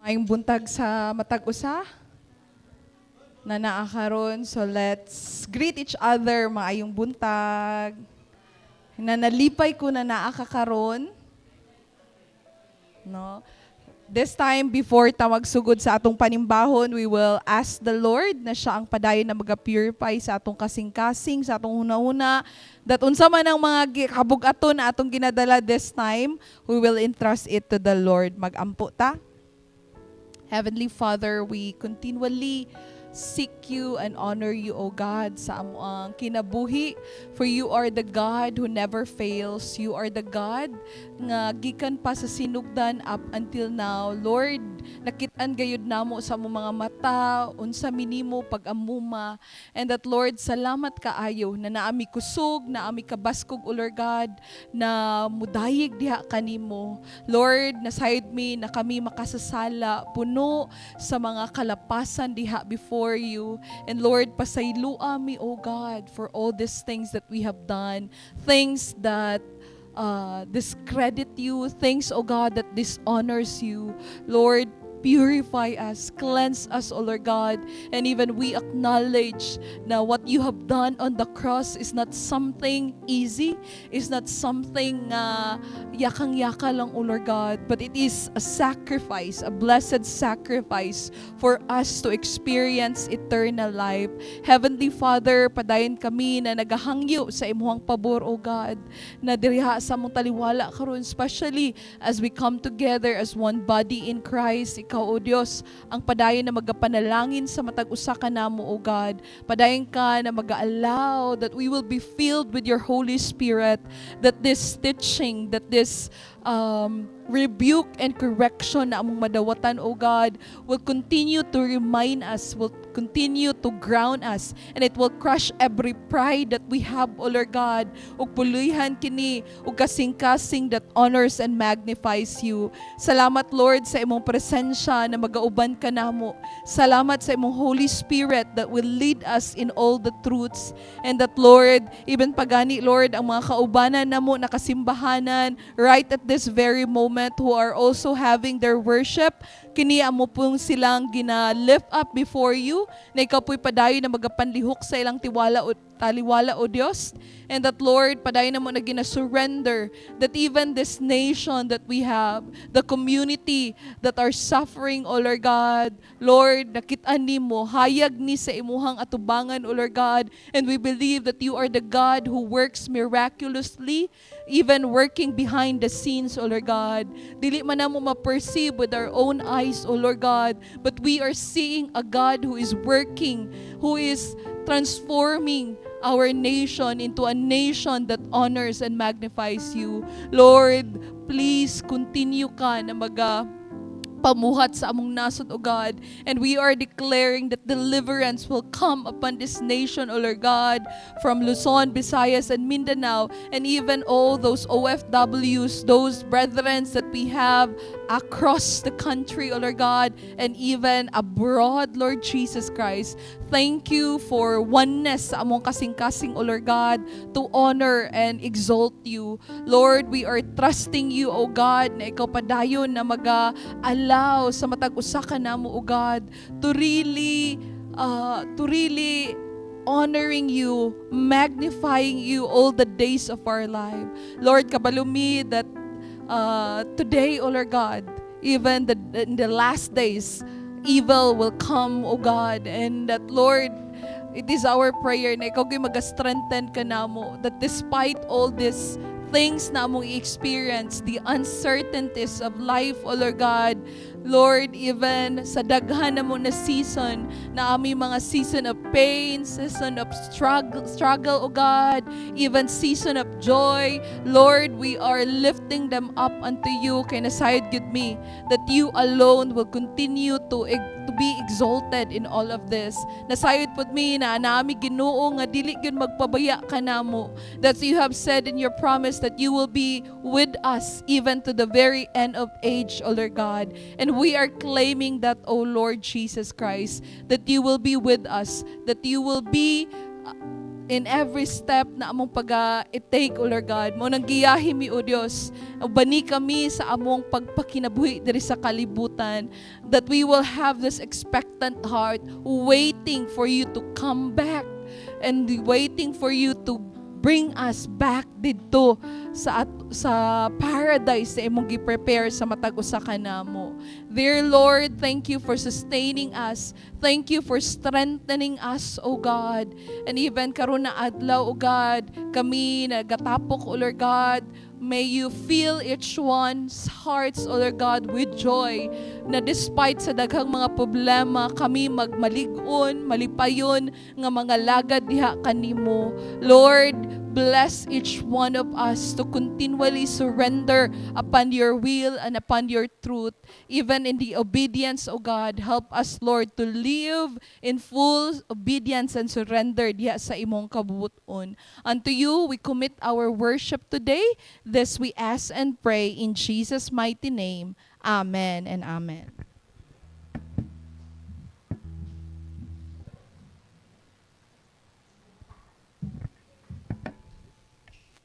Maayong buntag sa matag usa na naakaron. So let's greet each other. Maayong buntag. Na nalipay ko na naakakaron. No? This time, before ta magsugod sa atong panimbahon, we will ask the Lord na siya ang padayon na mag-purify sa atong kasing-kasing, sa atong una-una. That unsa man ang mga kabugaton na atong ginadala this time, we will entrust it to the Lord. Mag-ampo ta. Heavenly Father, we continually seek you and honor you, O God, sa among kinabuhi. For you are the God who never fails. You are the God nga gikan pa sa sinugdan up until now. Lord, nakitaan gayud namo sa among mga mata, unsa minimo pag-amuma. And that Lord, salamat kaayo na naami kusog, naami kabaskog, O Lord God, na mudayeg diha kanimo. Lord, nasayod mi na kami makasasala, puno sa mga kalapasan diha before you. And Lord, pasaylua mi, O God, for all these things that we have done. Things that discredit you. Things, O God, that dishonors you. Lord, purify us, cleanse us, O Lord God. And even we acknowledge na what you have done on the cross is not something easy, is not something yakang-yaka lang, O Lord God, but it is a sacrifice, a blessed sacrifice for us to experience eternal life. Heavenly Father, padayon kami na nagahangyo sa imuhang pabor, O God, na diriha sa mong taliwala karon, especially as we come together as one body in Christ. Ikaw, O Diyos, ang padayon na magapanalangin sa matag usa ka namo, O God. Padayon ka na mag-allow that we will be filled with your Holy Spirit, that this teaching, that this rebuke and correction na among madawatan, O God, will continue to remind us, will continue to ground us, and it will crush every pride that we have, O Lord God, ug pulihan kini ug kasing-kasing that honors and magnifies you. Salamat, Lord, sa imong presensya na magauban ka namo. Salamat sa imong Holy Spirit that will lead us in all the truths, and that, Lord, even pagani, Lord, ang mga kaubanan namo na kasimbahanan right at this very moment who are also having their worship, kini amo pong silang gina-lift up before you, na ikaw po'y padayon na magapanlihok sa ilang taliwala, O Diyos. And that, Lord, padayon na mo na gina-surrender that even this nation that we have, the community that are suffering, O Lord God, Lord, nakita nimo, hayag ni sa imuhang atubangan, O Lord God, and we believe that you are the God who works miraculously, even working behind the scenes, O Lord God. Dili man namo ma-perceive with our own eyes, O Lord God, but we are seeing a God who is working, who is transforming our nation into a nation that honors and magnifies you. Lord, please continue ka na pamuhat sa among nasod, O God. And we are declaring that deliverance will come upon this nation, O Lord God, from Luzon, Visayas, and Mindanao, and even all those OFWs, those brethren that we have across the country, O Lord God, and even abroad, Lord Jesus Christ. Thank you for oneness sa among kasing-kasing, O Lord God, to honor and exalt you. Lord, we are trusting you, O God, na ikaw padayon na allow sa matag usa ka namo, O God, to really honoring you, magnifying you all the days of our life. Lord, kabalo mi that today, O Lord God, even in the last days, evil will come, O God, and that, Lord, it is our prayer na ikaw gyud mag-strengthen ka namo, that despite all this things na among experience, the uncertainties of life, O Lord God, Lord, even sa daghan na mo na season, na aming mga season of pain, season of struggle, O God, even season of joy, Lord, we are lifting them up unto you. Kay nasayod gid me that you alone will continue to be exalted in all of this. Nasayod pud mi na naami Ginoo nga dili gyud magpabaya ka namo. That you have said in your promise that you will be with us even to the very end of age, O Lord God. And we are claiming that, O Lord Jesus Christ, that you will be with us, that you will be in every step na among pag-i-take, O Lord God. Mo nang giyahi mi, O Dios. Bani kami sa among pagpakinabuhi diri sa kalibutan, that we will have this expectant heart waiting for you to come back and waiting for you to bring us back dito sa paradise na imong gi-prepare sa matag usa ka namo. Dear Lord, thank you for sustaining us. Thank you for strengthening us, O God. And even karon na adlaw, O God, kami nagatapok, O Lord God, may you fill each one's hearts, O Lord God, with joy, na despite sa daghang mga problema, kami magmalig-on, malipayon, nga mga lagad diha kanimo. Lord, bless each one of us to continually surrender upon your will and upon your truth, even in the obedience, O God. Help us, Lord, to live in full obedience and surrender diha sa imong kabubuton. Unto you, we commit our worship today. This we ask and pray in Jesus' mighty name. Amen and amen.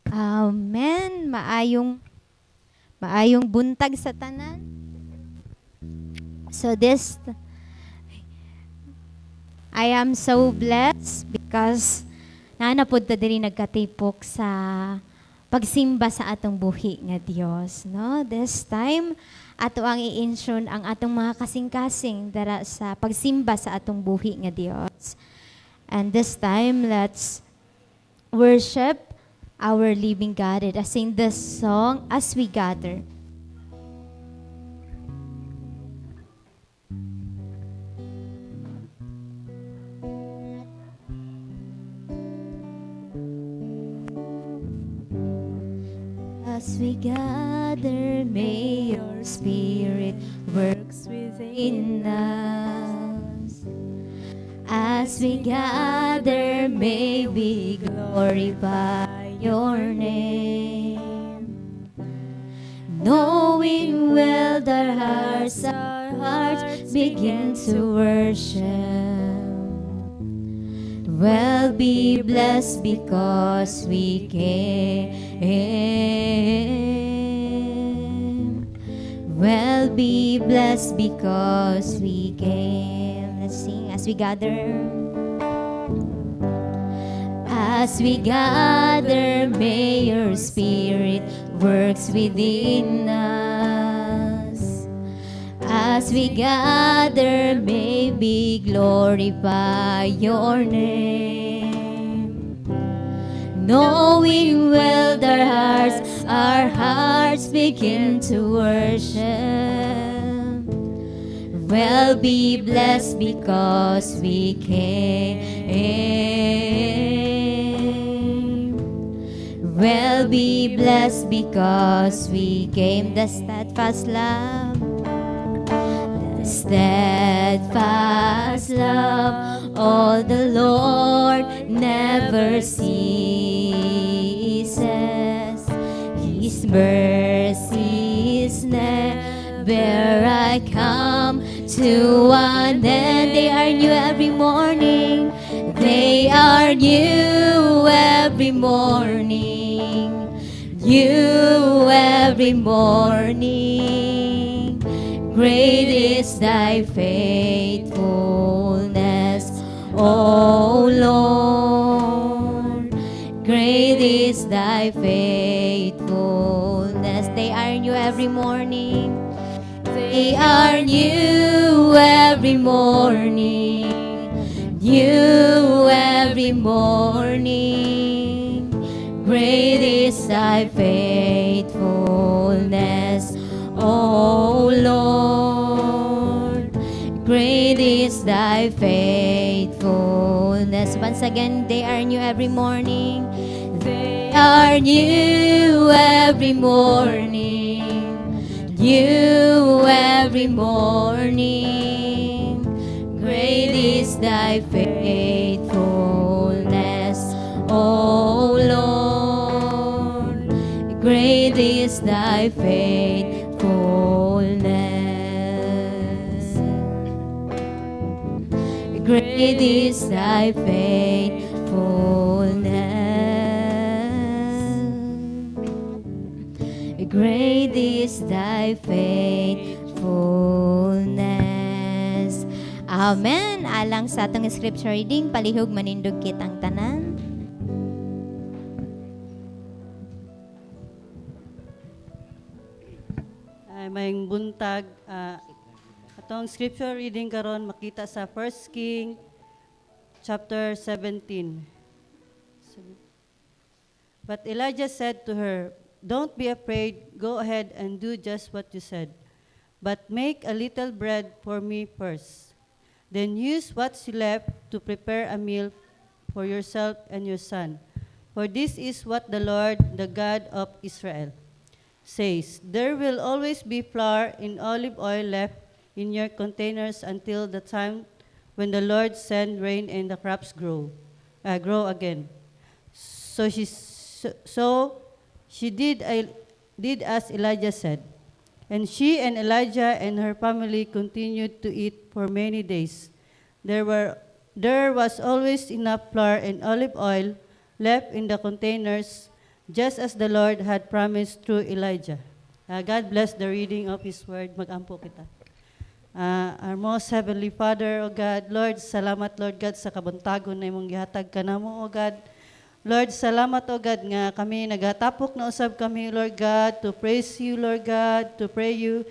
Amen. Maayong buntag sa tanan. So I am so blessed because nanapod ta diri nagkatipok sa pagsimba sa atong buhi nga Dios, no? This time ato ang i-intune ang atong mga kasing-kasing dara sa pagsimba sa atong buhi nga Dios. And this time let's worship our living God. Let us sing this song as we gather. As we gather, may your spirit works within us. As we gather, may we glorify your name. Knowing well that our hearts begin to worship. Well, be blessed because we came. Well, be blessed because we came. Let's sing as we gather. As we gather, may your spirit works within us. As we gather, may we glorify your name. Knowing well that our hearts begin to worship. Well, be blessed because we came. Well, be blessed because we came. The steadfast love, the steadfast love, all the Lord never ceases. His mercies never I come to an end. They are new every morning. They are new every morning. New every morning. Great is thy faithfulness, O Lord. Great is thy faithfulness. They are new every morning. They are new every morning. New every morning. Great is thy faithfulness, O Lord. Great is thy faithfulness. Once again, they are new every morning. They are new every morning. New every morning. Great is thy faithfulness, O Lord. Great is thy faithfulness. Great is thy faithfulness. Great is thy faithfulness. Amen. Alang sa atong scripture reading, palihog manindog kitang tanan. Mayong buntag, atong scripture reading karon makita sa 1 King chapter 17. But Elijah said to her, "Don't be afraid, go ahead and do just what you said. But make a little bread for me first. Then use what's left to prepare a meal for yourself and your son. For this is what the Lord, the God of Israel, says, there will always be flour and olive oil left in your containers until the time when the Lord send rain and the crops grow again." So she did as Elijah said. And she and Elijah and her family continued to eat for many days. There was always enough flour and olive oil left in the containers, just as the Lord had promised through Elijah. God bless the reading of His Word. Mag-ampo kita. Our most Heavenly Father, O God, Lord, salamat, Lord God, sa kabuntagon na imong gihatag ka namo, O God. Lord, salamat, O God, nga kami nagatapok na usab kami, Lord God, to praise you, Lord God, to pray you,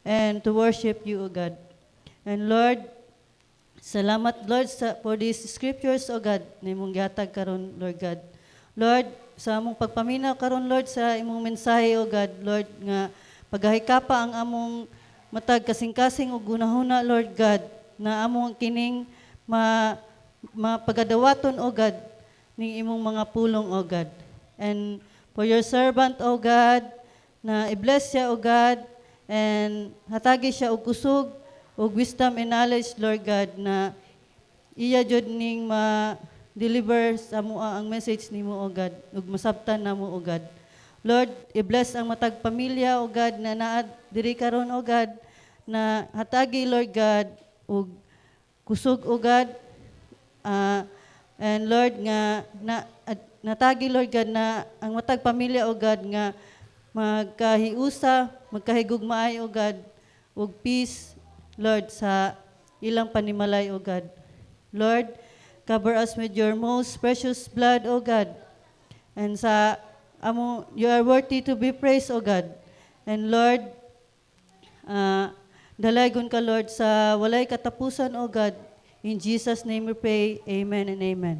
and to worship you, O God. And Lord, salamat, Lord, for these scriptures, O God, na imong gihatag karon, Lord God. Lord, sa among pagpaminaw karon, Lord, sa imong mensahe, O God, Lord, nga paghahikapa ang among matag kasing-kasing o gunahuna, Lord God, na among kining mapagadawaton, O God, ning imong mga pulong, O God. And for your servant, O God, na i-bless siya, O God, and hatagi siya og kusog, og wisdom and knowledge, Lord God, na iya jud ning ma-deliver sa mua ang message nimo, O God, ug masabtan namo, O God. Lord, i-bless ang matag pamilya, O God, na naa diri karon, O God, na hatagi, Lord God, ug kusog, O God, and Lord, nga natagi, Lord God, na ang matag pamilya, O God, nga magkahiusa, magkahigugmaay, O God, ug peace, Lord, sa ilang panimalay, O God. Lord, cover us with your most precious blood, O God. And you are worthy to be praised, O God. And Lord, dalagon ka, Lord, sa walay katapusan, O God. In Jesus' name we pray, amen and amen.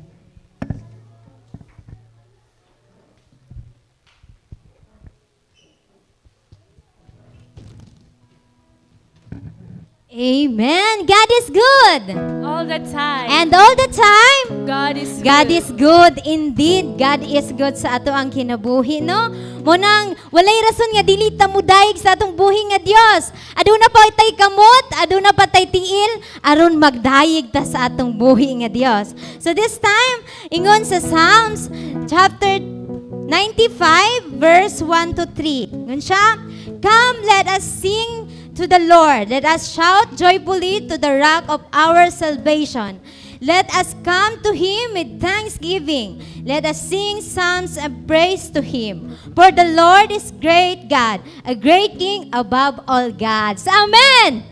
Amen. God is good. All the time. And all the time, God is God good. is good indeed. God is good sa ato ang kinabuhi, no? Munang walay rason nga dili ta mudayeg sa atong buhi nga Dios. Aduna pa tay kamot, aduna pa tay tiil aron magdayeg ta sa atong buhi nga Dios. So this time, ingon sa Psalms chapter 95 verse 1 to 3. Ngun siya, "Come, let us sing to the Lord. Let us shout joyfully to the rock of our salvation. Let us come to Him with thanksgiving. Let us sing psalms and praise to Him. For the Lord is great God, a great King above all gods." Amen!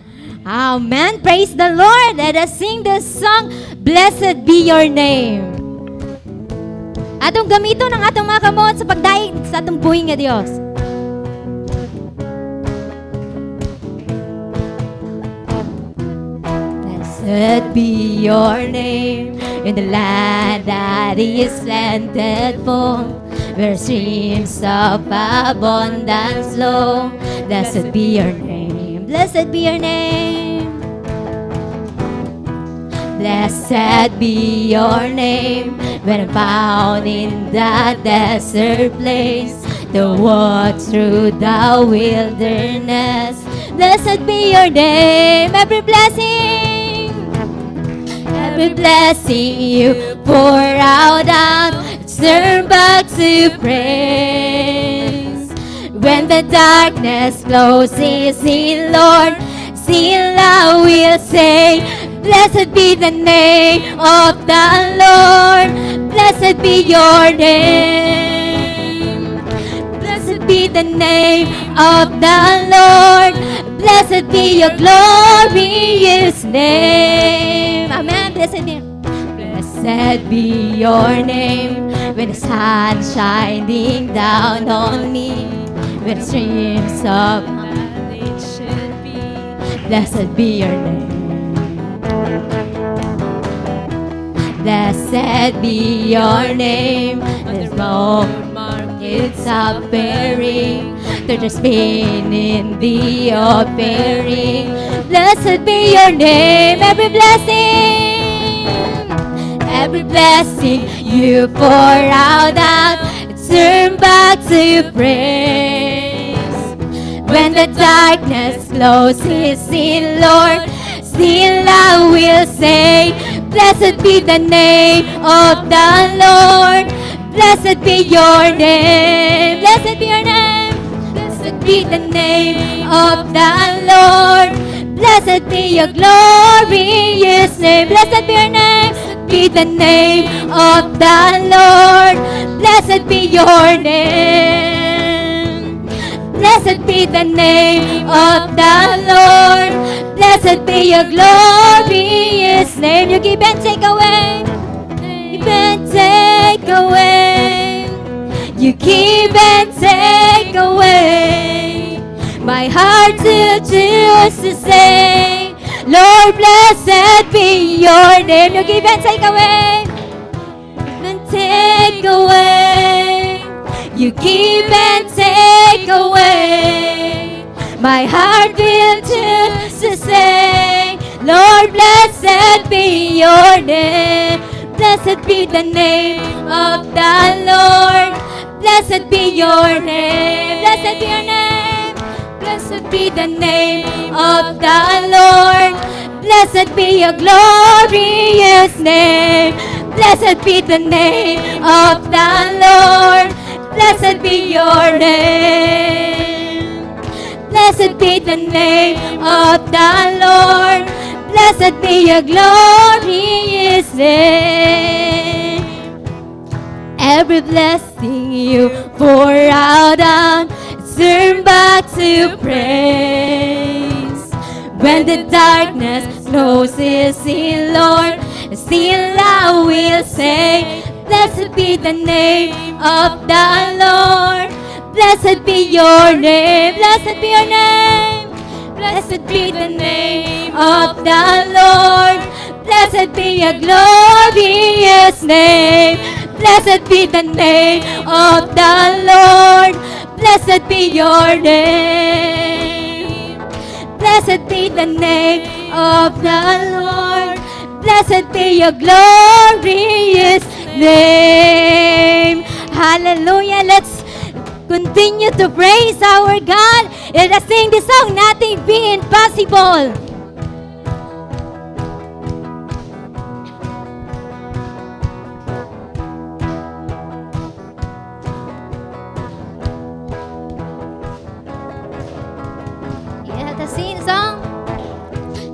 Amen! Praise the Lord! Let us sing the song, "Blessed be your name." Atong gamiton ang atong mga kamot sa pagdaig sa atong buhi nga Dios. Blessed be your name in the land that is plentiful, where streams of abundance flow. Blessed be your name. Blessed be your name. Blessed be your name when I'm found in the desert place, to walk through the wilderness. Blessed be your name. Every blessing you pour out, turn back to praise. When the darkness closes in, Lord, still I will say, Blessed be the name of the Lord. Blessed be your name. Blessed be the name of the Lord. Blessed be your glorious name. Amen. Blessed be. Blessed be your name when the sun shining down on me, when the streams of it should be. Blessed be your name. Blessed be your name. The road markets are bearing. They're just being in the offering. Blessed be your name. Every blessing you pour out, turn back to praise. When the darkness closes in, Lord, still I will say, blessed be the name of the Lord. Blessed be your name. Blessed be your name. Blessed be the name of the Lord. Blessed be your glorious name. Blessed be your name. Be the name of the Lord. Blessed be your name. Blessed be the name of the Lord. Blessed be your glorious name. You give and take away. Give and take away. You give and take away. My heart will choose to say, Lord, blessed be your name. You give and take away. Give and take away. You give and take away. My heart will choose to say, Lord, blessed be your name. Blessed be the name of the Lord. Blessed be your name. Blessed be your name. Blessed be the name of the Lord. Blessed be your glorious name. Blessed be the name of the Lord. Blessed be your name. Blessed be the name of the Lord. Blessed be your glorious name. Every blessing you pour out, turn back to praise. When the darkness closes in, Lord, still I will say, blessed be the name of the Lord. Blessed be your name. Blessed be your name. Blessed be the name of the Lord. Blessed be your glorious name. Blessed be the name of the Lord. Blessed be your name. Blessed be the name of the Lord. Blessed be your glorious name. Hallelujah. Let's continue to praise our God. Let us sing this song, Nothing Being Impossible. Let us sing the song.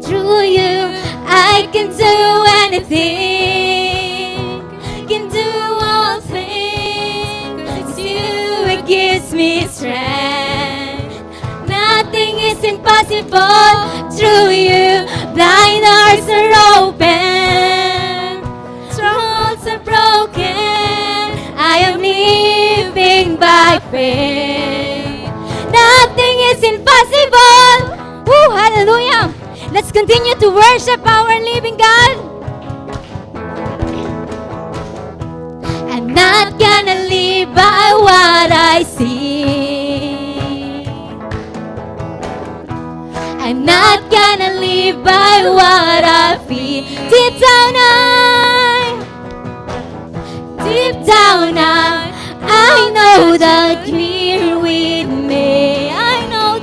Through you, I can do anything. Can do all things. 'Cause you, it gives me strength. Nothing is impossible. Through you, blind eyes are open. Strongholds are broken. I am living by faith. Nothing is impossible. Woo, hallelujah. Let's continue to worship our living God. I'm not gonna live by what I see. I'm not gonna live by what I feel. Deep down I know that you're with me. I know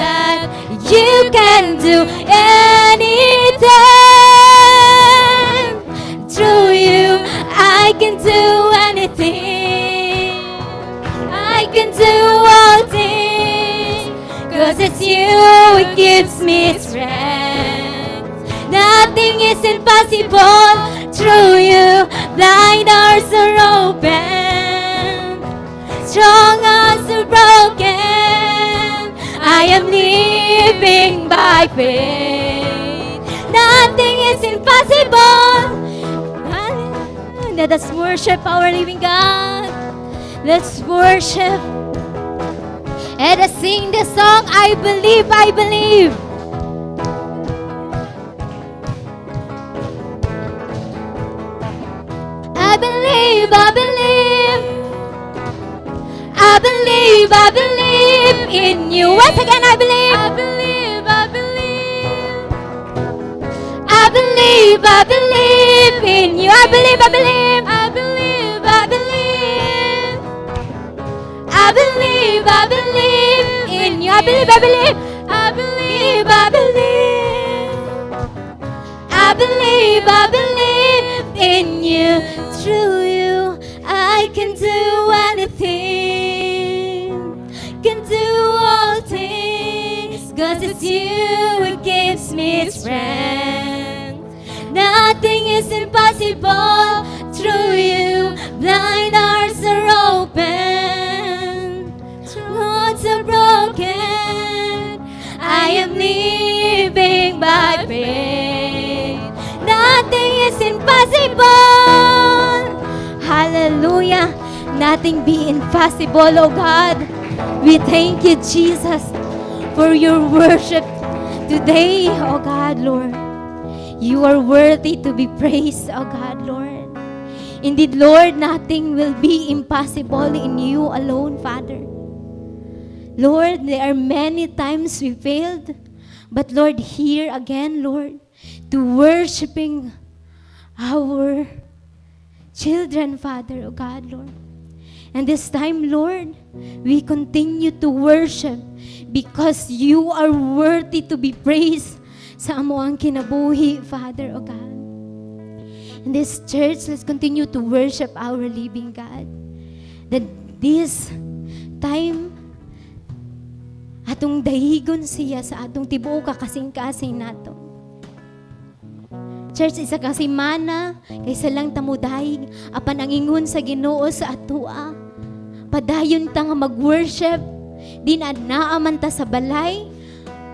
that you can do anything. Through you, I can do anything. I can do all things. 'Cause it's you, it gives me strength. Nothing is impossible through you. Blind eyes are open, strong hearts are broken. I am living by faith. Nothing is impossible. Let us worship our living God. Let's worship. Let us sing the song, I believe, I believe. I believe, I believe. I believe, I believe in you. Once again, I believe. I believe, I believe. I believe, I believe in you. I believe, I believe. I believe, I believe. I believe, I believe in you. I believe, I believe. I believe, I believe. I believe, I believe in you. Through you, I can do anything. Can do all things. 'Cause it's you who gives me strength. Nothing is impossible through you. Blind hearts are open, hearts are broken. I am living by faith. Nothing is impossible. Hallelujah. Nothing be impossible, oh God. We thank you, Jesus, for your worship today, oh God, Lord. You are worthy to be praised, oh God, Lord. Indeed, Lord, nothing will be impossible in you alone, Father. Lord, there are many times we failed, but Lord, here again, Lord, to worshiping our children, Father, oh God, Lord. And this time, Lord, we continue to worship because you are worthy to be praised sa amo ang kinabuhi, Father, oh God. In this church, let's continue to worship our living God. That this time, atong dahigon siya sa atong tibuok kakasing-kasing nato. Church, isa kasi mana, kaysa lang tamudahig, apan ang ingon sa Ginoo sa atua. Padayon ta nga mag-worship, di na naaman ta sa balay,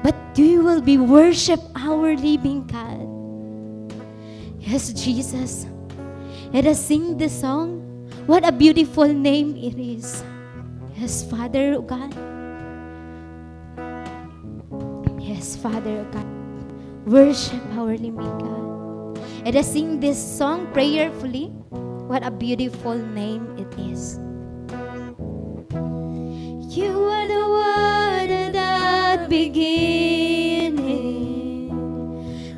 but we will be worship our living God. Yes, Jesus. Let us sing this song. What a beautiful name it is. Yes, Father, oh God. Yes, Father, oh God. Worship our living God. Let us sing this song prayerfully. What a beautiful name it is. You are the word at that beginning,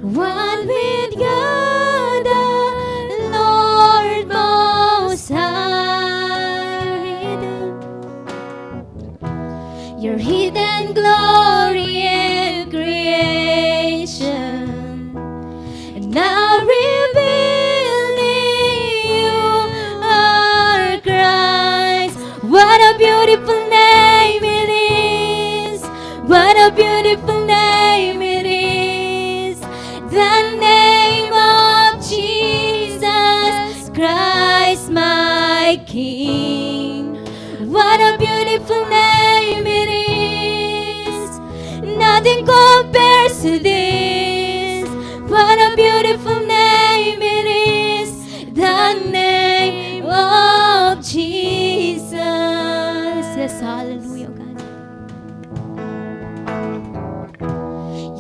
one with God, the Lord Most High. Your hidden glory in creation, and now revealing you are Christ. What a beautiful name it is. What a beautiful name it is. The name of Jesus Christ, my King. What a beautiful name it is. Nothing compares to this. What a beautiful name it is. The name of Jesus. Yes, hallelujah, God.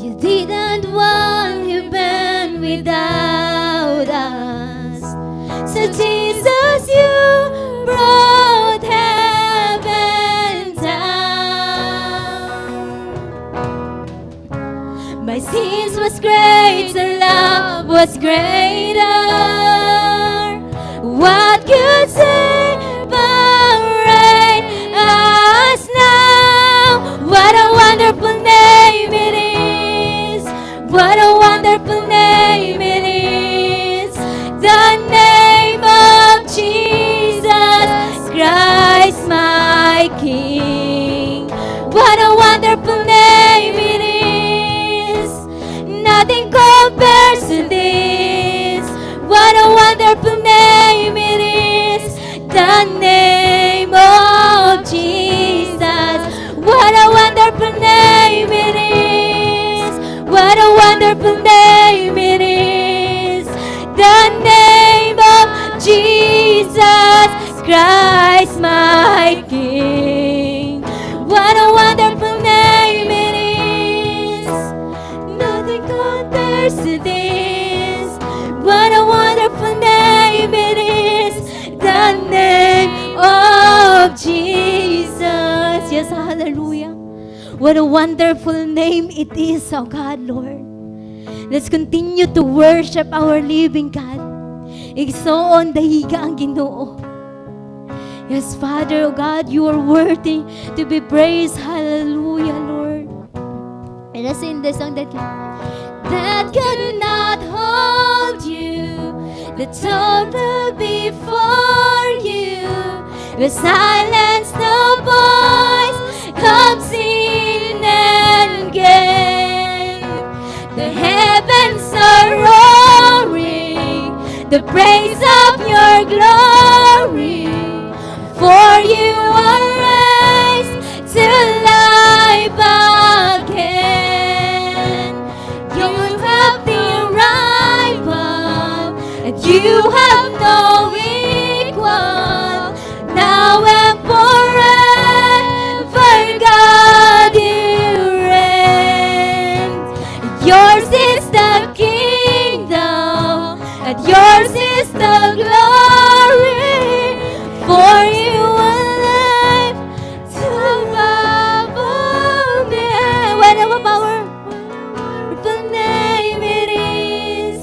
You didn't want heaven without us. So Jesus, you brought heaven down. My sins was great, the love was greater. What could separate us now? What a wonderful name it is. What a wonderful name it is. The name of Jesus Christ, my King. What a wonderful name it is. Nothing compares to What a wonderful name it is, oh God, Lord. Let's continue to worship our living God. Igsoon dahiga ang Ginoo. Yes, Father, oh God, you are worthy to be praised. Hallelujah, Lord. Let us sing the song that could not hold you, the total before you, will silence the voice of sin and gain. The heavens are roaring the praise of your glory, for you are raised to life again. You have the rival, and you have no equal. Now and forever, God, you reign. Yours is the kingdom, and yours is the glory, for you are life to above me. What a powerful name it is.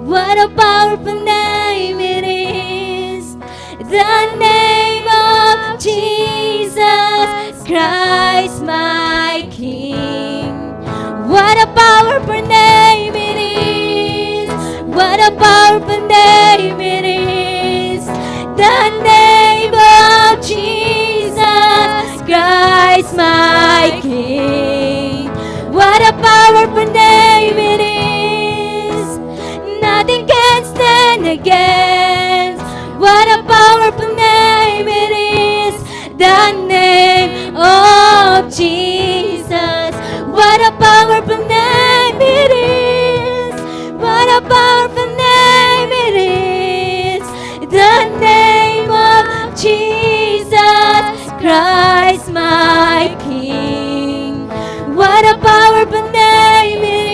What a powerful name it is. The name of Jesus Christ, my King. What a powerful name it is. What a powerful name it is. The name of Jesus Christ, my King. What a powerful name it is. Nothing can stand against. What a powerful name it is. The name of Jesus. What a powerful name it is. What a powerful name it is. The name of Jesus Christ, my King. What a powerful name it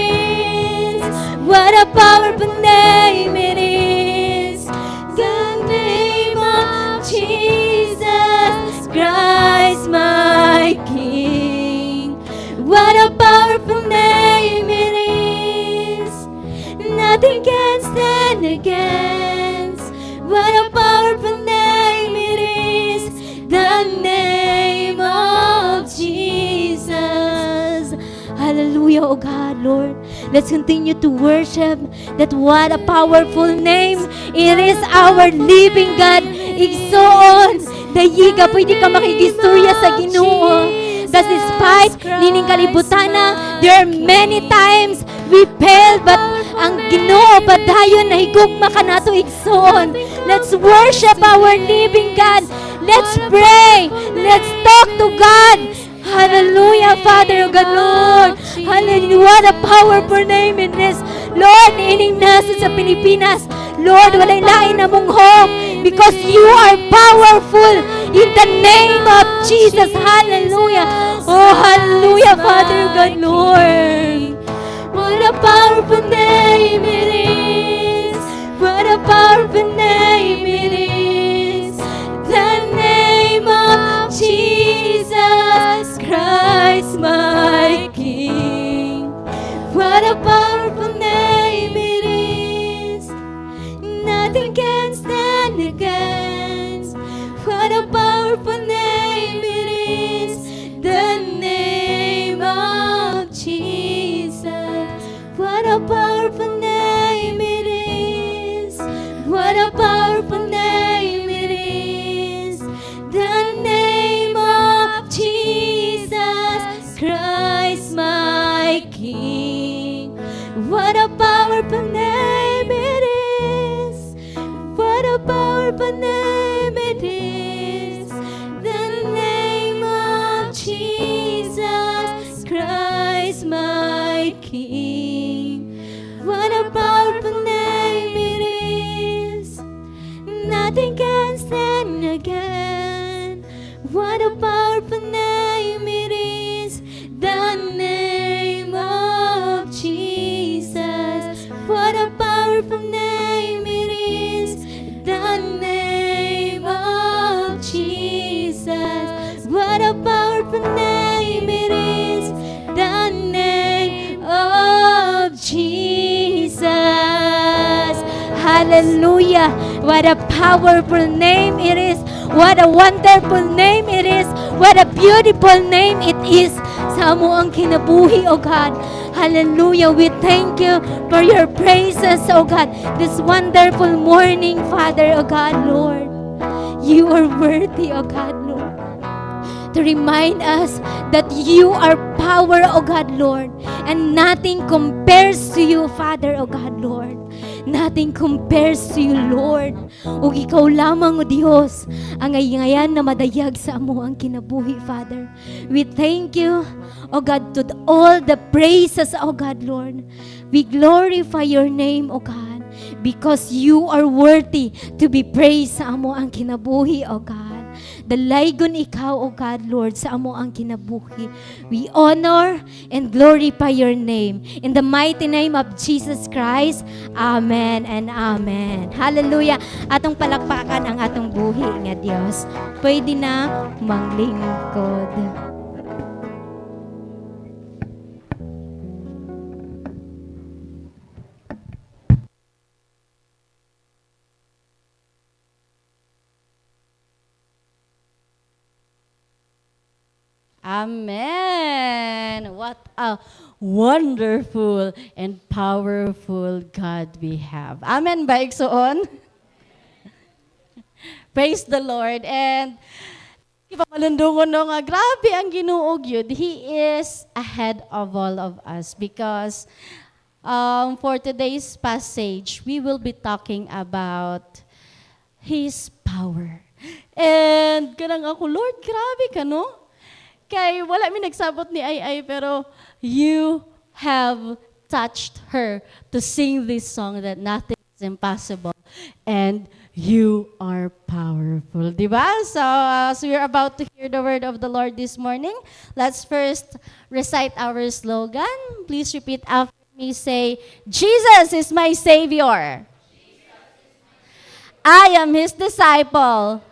is. What a powerful name it is. The name of Jesus Christ, my King. What a powerful name it is. Nothing can stand against. What a powerful name it is. The name of Jesus. Hallelujah, oh God, Lord. Let's continue to worship that what a powerful name. It is our living God. Igsoon. Dayiga, pwede ka makigistorya sa Ginoo. That despite nining kalibutana, there are many times we fail, but ang Ginoo padayon na higugma ka nato igsoon. Let's worship our living God. Let's pray. Let's talk to God. Hallelujah, Father God, Lord. Hallelujah. What a powerful name in this. Lord, ining nasa sa Pilipinas. Lord, walay lain na mong hope because you are powerful in the name of Jesus. Hallelujah. Oh, hallelujah, Father God, Lord. What a powerful name it is. What a powerful name it is. The name of Jesus Christ, my King. What a powerful name it is. Nothing can stand against. What a powerful name it is. The name of Jesus. What a powerful name it is. What a powerful name it is. The name of Jesus Christ, my King. What a powerful name it is. What a powerful name it is. The name of Jesus Christ, my King. What a powerful name it is. Nothing can stand again. What a powerful name it is. The name of Jesus. What a powerful name it is. The name of Jesus. What a powerful name it is. Hallelujah. What a powerful name it is. What a wonderful name it is. What a beautiful name it is. Sa amo ang kinabuhi, O God. Hallelujah. We thank you for your praises, O God. This wonderful morning, Father, O God, Lord. You are worthy, O God, Lord, to remind us that you are power, O God, Lord, and nothing compares to you, Father, O God, Lord. Nothing compares to you, Lord. O ikaw lamang, O Diyos, ang ngayon na madayag sa amo ang kinabuhi, Father. We thank you, O God, to all the praises, O God, Lord. We glorify your name, O God, because you are worthy to be praised sa amo ang kinabuhi, O God. Dalaygon ikaw, O God, Lord, sa amo ang kinabuhi. We honor and glorify your name. In the mighty name of Jesus Christ, Amen and Amen. Hallelujah. Atong palakpakan ang atong buhi nga Dios. Pwede na manglingkod. Amen. What a wonderful and powerful God we have. Amen ba, Igsoon? Praise the Lord. And iba malundungon no nga, grabe ang Ginoo gyud. He is ahead of all of us because for today's passage, we will be talking about His power. And kanang ako, Lord, grabe ka, no? Kay wala mi nagsabot ni Ay pero you have touched her to sing this song that nothing is impossible and you are powerful. Diba? So we're about to hear the word of the Lord this morning. Let's first recite our slogan. Please repeat after me. Say, Jesus is my Savior. I am His disciple.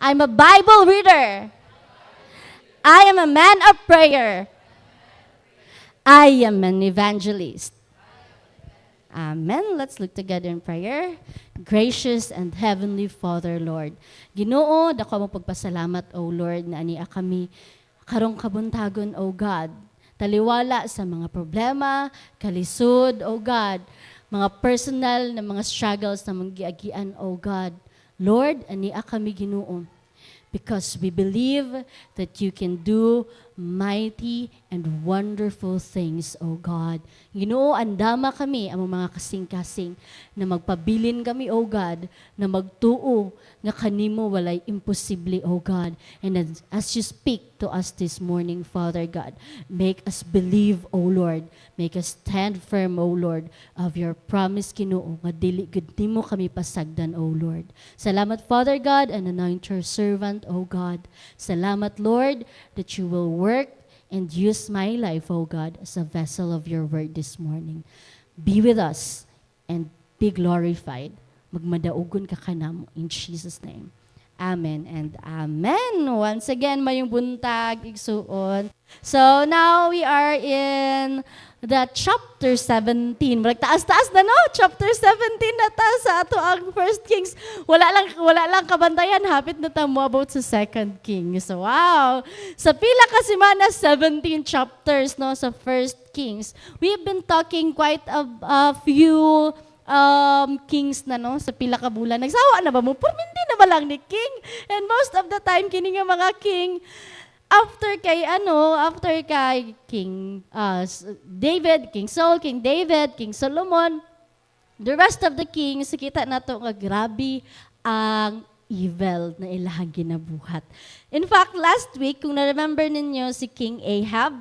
I'm a Bible reader. I am a man of prayer. I am an evangelist. Amen. Let's look together in prayer. Gracious and Heavenly Father, Lord. Ginoo, dako mo pagpasalamat, O Lord, na ania kami karong kabuntagon, O God. Taliwala sa mga problema, kalisod, O God. Mga personal na mga struggles na manggiagian, O God. Lord, ania kami Ginoo. Because we believe that you can do mighty and wonderful things, O God. Ginoo, andama kami ang mga kasing-kasing na magpabilin kami, O God, na magtuo nga kanimo walay imposible, O God. And as you speak to us this morning, Father God, make us believe, O Lord. Make us stand firm, O Lord, of your promise, Ginoo, nga dili gud nimo kami pasagdan, O Lord. Salamat, Father God, and anoint your servant, O God. Salamat, Lord, that you will work and use my life, O God, as a vessel of your word this morning. Be with us and be glorified. Magmadaugon ka kanamo in Jesus' name. Amen and amen. Once again, mayong buntag, igsuon. So now we are in the chapter 17. Balik taas-taas na, no? Chapter 17 na ta sa ato ang First Kings. Wala lang kabantayan, hapit na ta mo about sa Second Kings. So wow! Sa pila ka semana, 17 chapters, no, sa First Kings. We've been talking quite a few kings na, no, sa pila ka bulan. Nagsawa na ba mo? Purmindi na ba lang ni king? And most of the time, kini nga mga king, after kay King David, King Saul, King David, King Solomon, the rest of the kings, kita na to nga grabe ang evil na ilahang ginabuhat. In fact, last week, kung na-remember ninyo si King Ahab,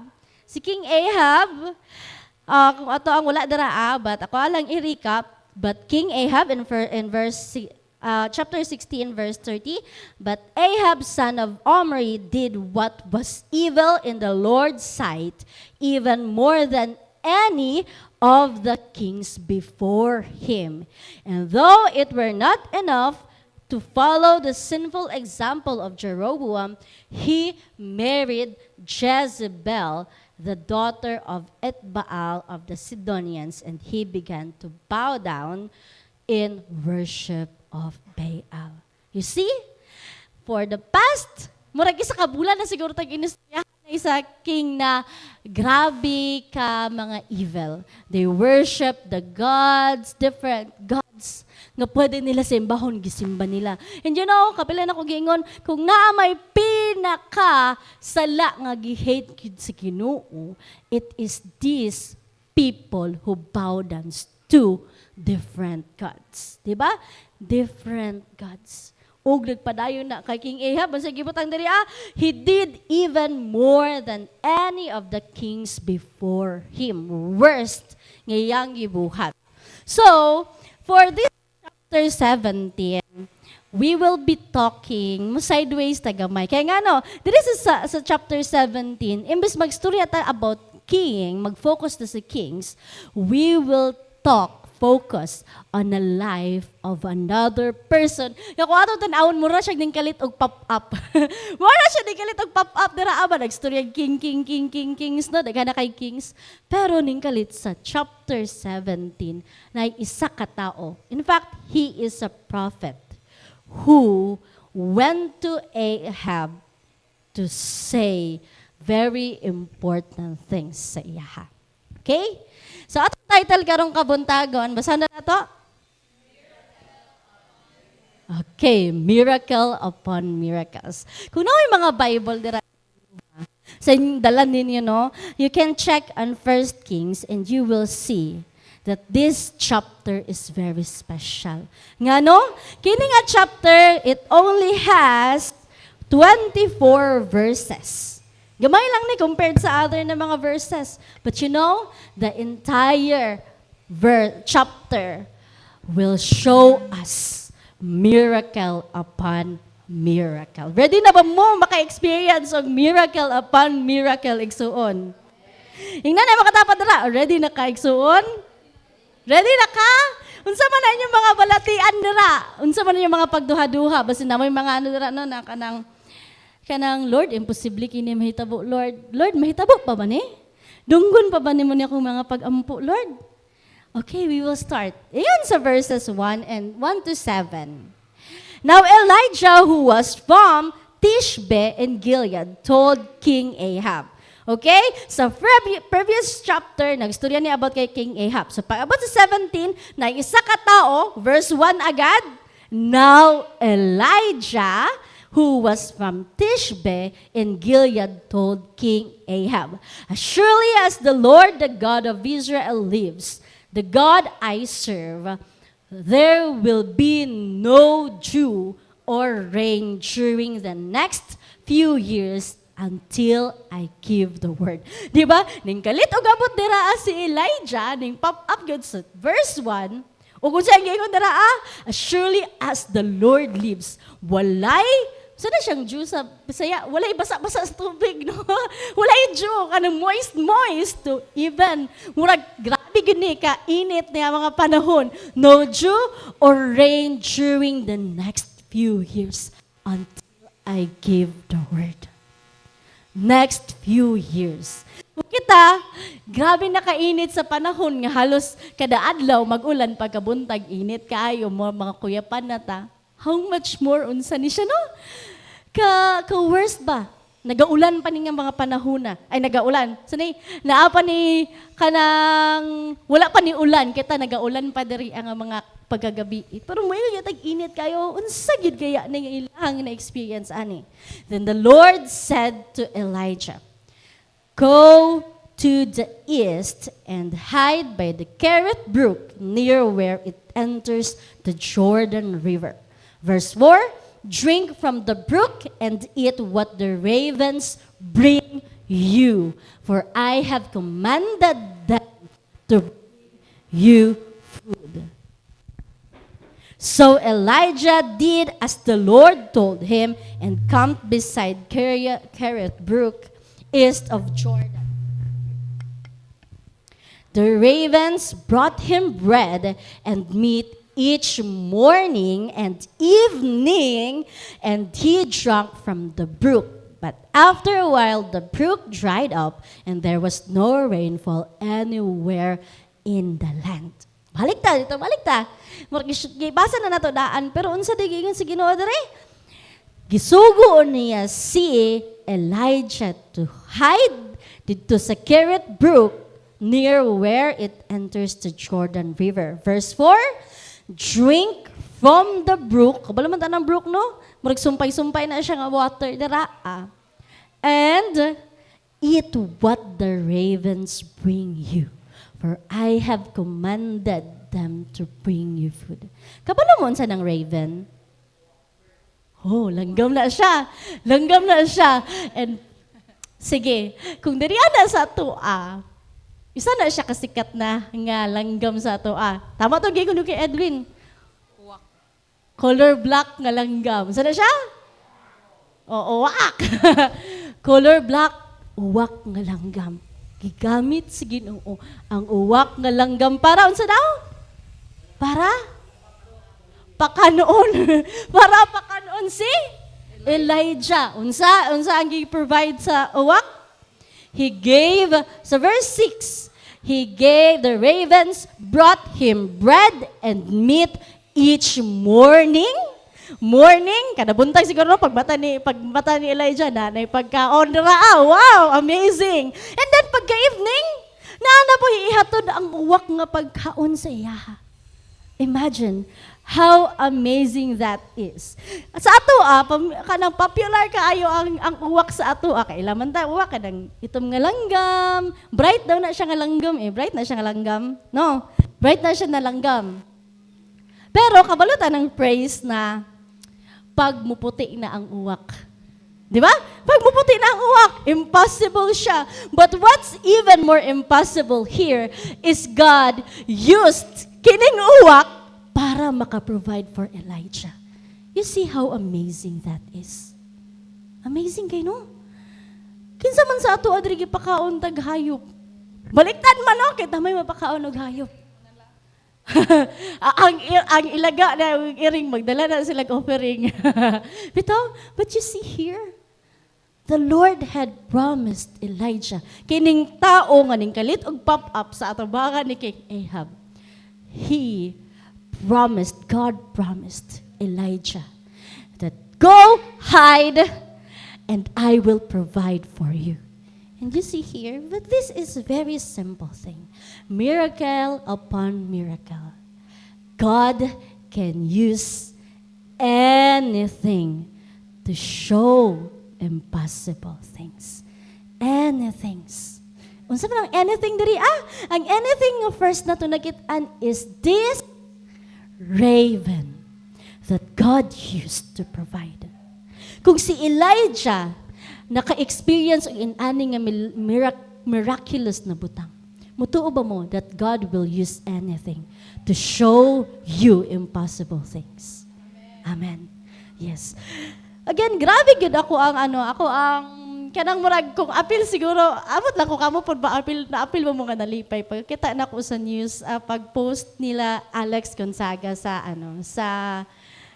kung ato ang wala dara but ako lang i-recap, but King Ahab in chapter 16 verse 30, but Ahab son of Omri did what was evil in the Lord's sight, even more than any of the kings before him. And though it were not enough to follow the sinful example of Jeroboam, he married Jezebel, the daughter of Etbaal of the Sidonians, and he began to bow down in worship of Baal. You see? For the past, murag isa ka bulan na siguro tag-inistoryahan na isa king na grabe ka mga evil. They worship the gods, different gods, nga pwede nila simbahon, gisimba nila. And you know, kapila na ko gingon, kung naa may pinaka sala nga gi-hate kid sa Ginoo, it is these people who bow down to different gods. Diba? Different gods. Og nagpadayon na kay King Ahab, basta gibutang diri he did even more than any of the kings before him. Worst ngayang gibuhat. So, for this chapter 17, we will be talking mo sideways tagamay. Kaya nga no, diri sa chapter 17, imbes magstorya ta about king, mag-focus na sa kings, we will focus on the life of another person. Yung kung ato tanawon, mura siya din kalit og pop-up. Mura siya din kalit og pop-up. Dira aba, nagstorya kings, no? Daga na kay kings. Pero ning kalit sa chapter 17, na isa ka tao. In fact, he is a prophet who went to Ahab to say very important things sa iya. Okay? So, atong title karong kabuntagon, basa na to? Okay, miracle upon miracles. Kung may mga Bible dira sa dalan ninyo, no, you can check on 1 Kings and you will see that this chapter is very special. Nga no? Kini nga chapter, it only has 24 verses. Gamay lang ni compared sa other na mga verses. But you know, the entire chapter will show us miracle upon miracle. Ready na ba mo maka-experience og miracle upon miracle igsuon? Ingnan na makatapat dira, ready na ka igsuon? Ready na ka? Unsa man na inyong mga balatian dira? Unsa man yung mga pagduha-duha? Basin na may mga ano dira no na kanang Lord, imposible kini mahitabo, Lord. Lord, mahitabo pa ba ni? Dunggon pa ba ni mo niya kung mga pag-ampo, Lord? Okay, we will start. Ayan sa verses 1 to 7. Now Elijah, who was from Tishbe in Gilead, told King Ahab. Okay? Sa previous chapter, nagstorya niya about kay King Ahab. So pag about sa 17, na isa ka tao, verse 1 agad, now Elijah, who was from Tishbe in Gilead, told King Ahab, as surely as the Lord, the God of Israel, lives, the God I serve, there will be no dew or rain during the next few years until I give the word. Diba? Ning kalit o gabot dira si Elijah, ning pop-up yun sa verse 1, o kung saan ngayon dira as surely as the Lord lives, walay sana siyang Jew sa Bisaya, walay basa-basa sa tubig, no? Walay Jew, kanang moist, to even, murag, grabe gini ka, init na mga panahon. No dew or rain during the next few years until I give the word. Next few years. Kung kita, grabe na kainit sa panahon nga halos kada adlaw mag-ulan pagkabuntag, init kaayo mo mga kuyapan na ta. How much more unsa ni siya, no? Ka-worst ba? Nagaulan pa ni nga mga panahon na. Ay, nagaulan. So, naapa ni kanang, wala pa ni ulan. Kita nagaulan pa diri ang mga pagkagabi. Pero may tag-init kayo. Unsagid kaya na yung ilang na-experience, ani. Then the Lord said to Elijah, go to the east and hide by the Kerith brook near where it enters the Jordan River. Verse 4, drink from the brook and eat what the ravens bring you, for I have commanded them to bring you food. So Elijah did as the Lord told him and camped beside Kerith brook, east of Jordan. The ravens brought him bread and meat each morning and evening, and he drank from the brook. But after a while, the brook dried up, and there was no rainfall anywhere in the land. Balik ta. Murag gibasa na nato daan, pero unsa di giingon si Ginoo dere? Gisugo niya si Elijah to hide dito sa Kerith Brook near where it enters the Jordan River. Verse 4, drink from the brook. Kabalo man ta ng brook, no? Murag sumpay-sumpay na siya nga water dira. And eat what the ravens bring you. For I have commanded them to bring you food. Kabalo mo unsa ng raven? Oh, langgam na siya. And sige, kung diri na sa atoa, isa na siya kasikat na nga langgam sa atoa. Tama to gyud kay Edwin. Color black nga langgam. Saan na siya? Oo, uwak. Color black, uwak nga langgam. Gigamit si Ginoo ang uwak nga langgam para unsa daw? Para pakanoon. Para pakanoon si Elijah. Unsa ang gi-provide sa uwak? He gave, sa verse 6, he gave the ravens, brought him bread and meat each morning, kada buntag siguro pagbata ni Elijah na pagkaon ra. Wow, amazing. And then pagka-evening, naana po ihatod ang uwak nga pagkaon sa iya. Imagine how amazing that is. Sa atoa, kanang popular kaayo ang uwak sa atoa. Kailaman ta uwak kanang itom nga langgam. Bright daw na siya nga langgam Bright na siya nga langgam. No, bright na siya na langgam. Pero kabalutan ng praise na pag muputi na ang uwak. Di ba? Pag muputi na ang uwak, impossible siya. But what's even more impossible here is God used kining uwak para makaprovide for Elijah. You see how amazing that is? Amazing kayo, no? Kinsa man sa ato adri gipakaon tag hayop. Baliktad man no, kay tamay mapakaon og hayop. ang ilaga na iring magdala na sila offering. But you see here, the Lord had promised Elijah kining tao nga ning kalit og pop up sa atabangan ni King Ahab. God promised Elijah that go hide and I will provide for you. And you see here, but this is a very simple thing. Miracle upon miracle. God can use anything to show impossible things. Anything. Unsa man ang anything diri? Ang anything nga first na to nakit-an is this raven that God used to provide. Kung si Elijah naka-experience og inani nga miraculous na butang, mutuo ba mo that God will use anything to show you impossible things? Amen. Yes. Again, grabe gid ako ang kanang murag kung apil siguro, abot lang ko kamo pod ba apil mo nga nalipay. Pagkita na ko sa news pag-post nila Alex Gonzaga sa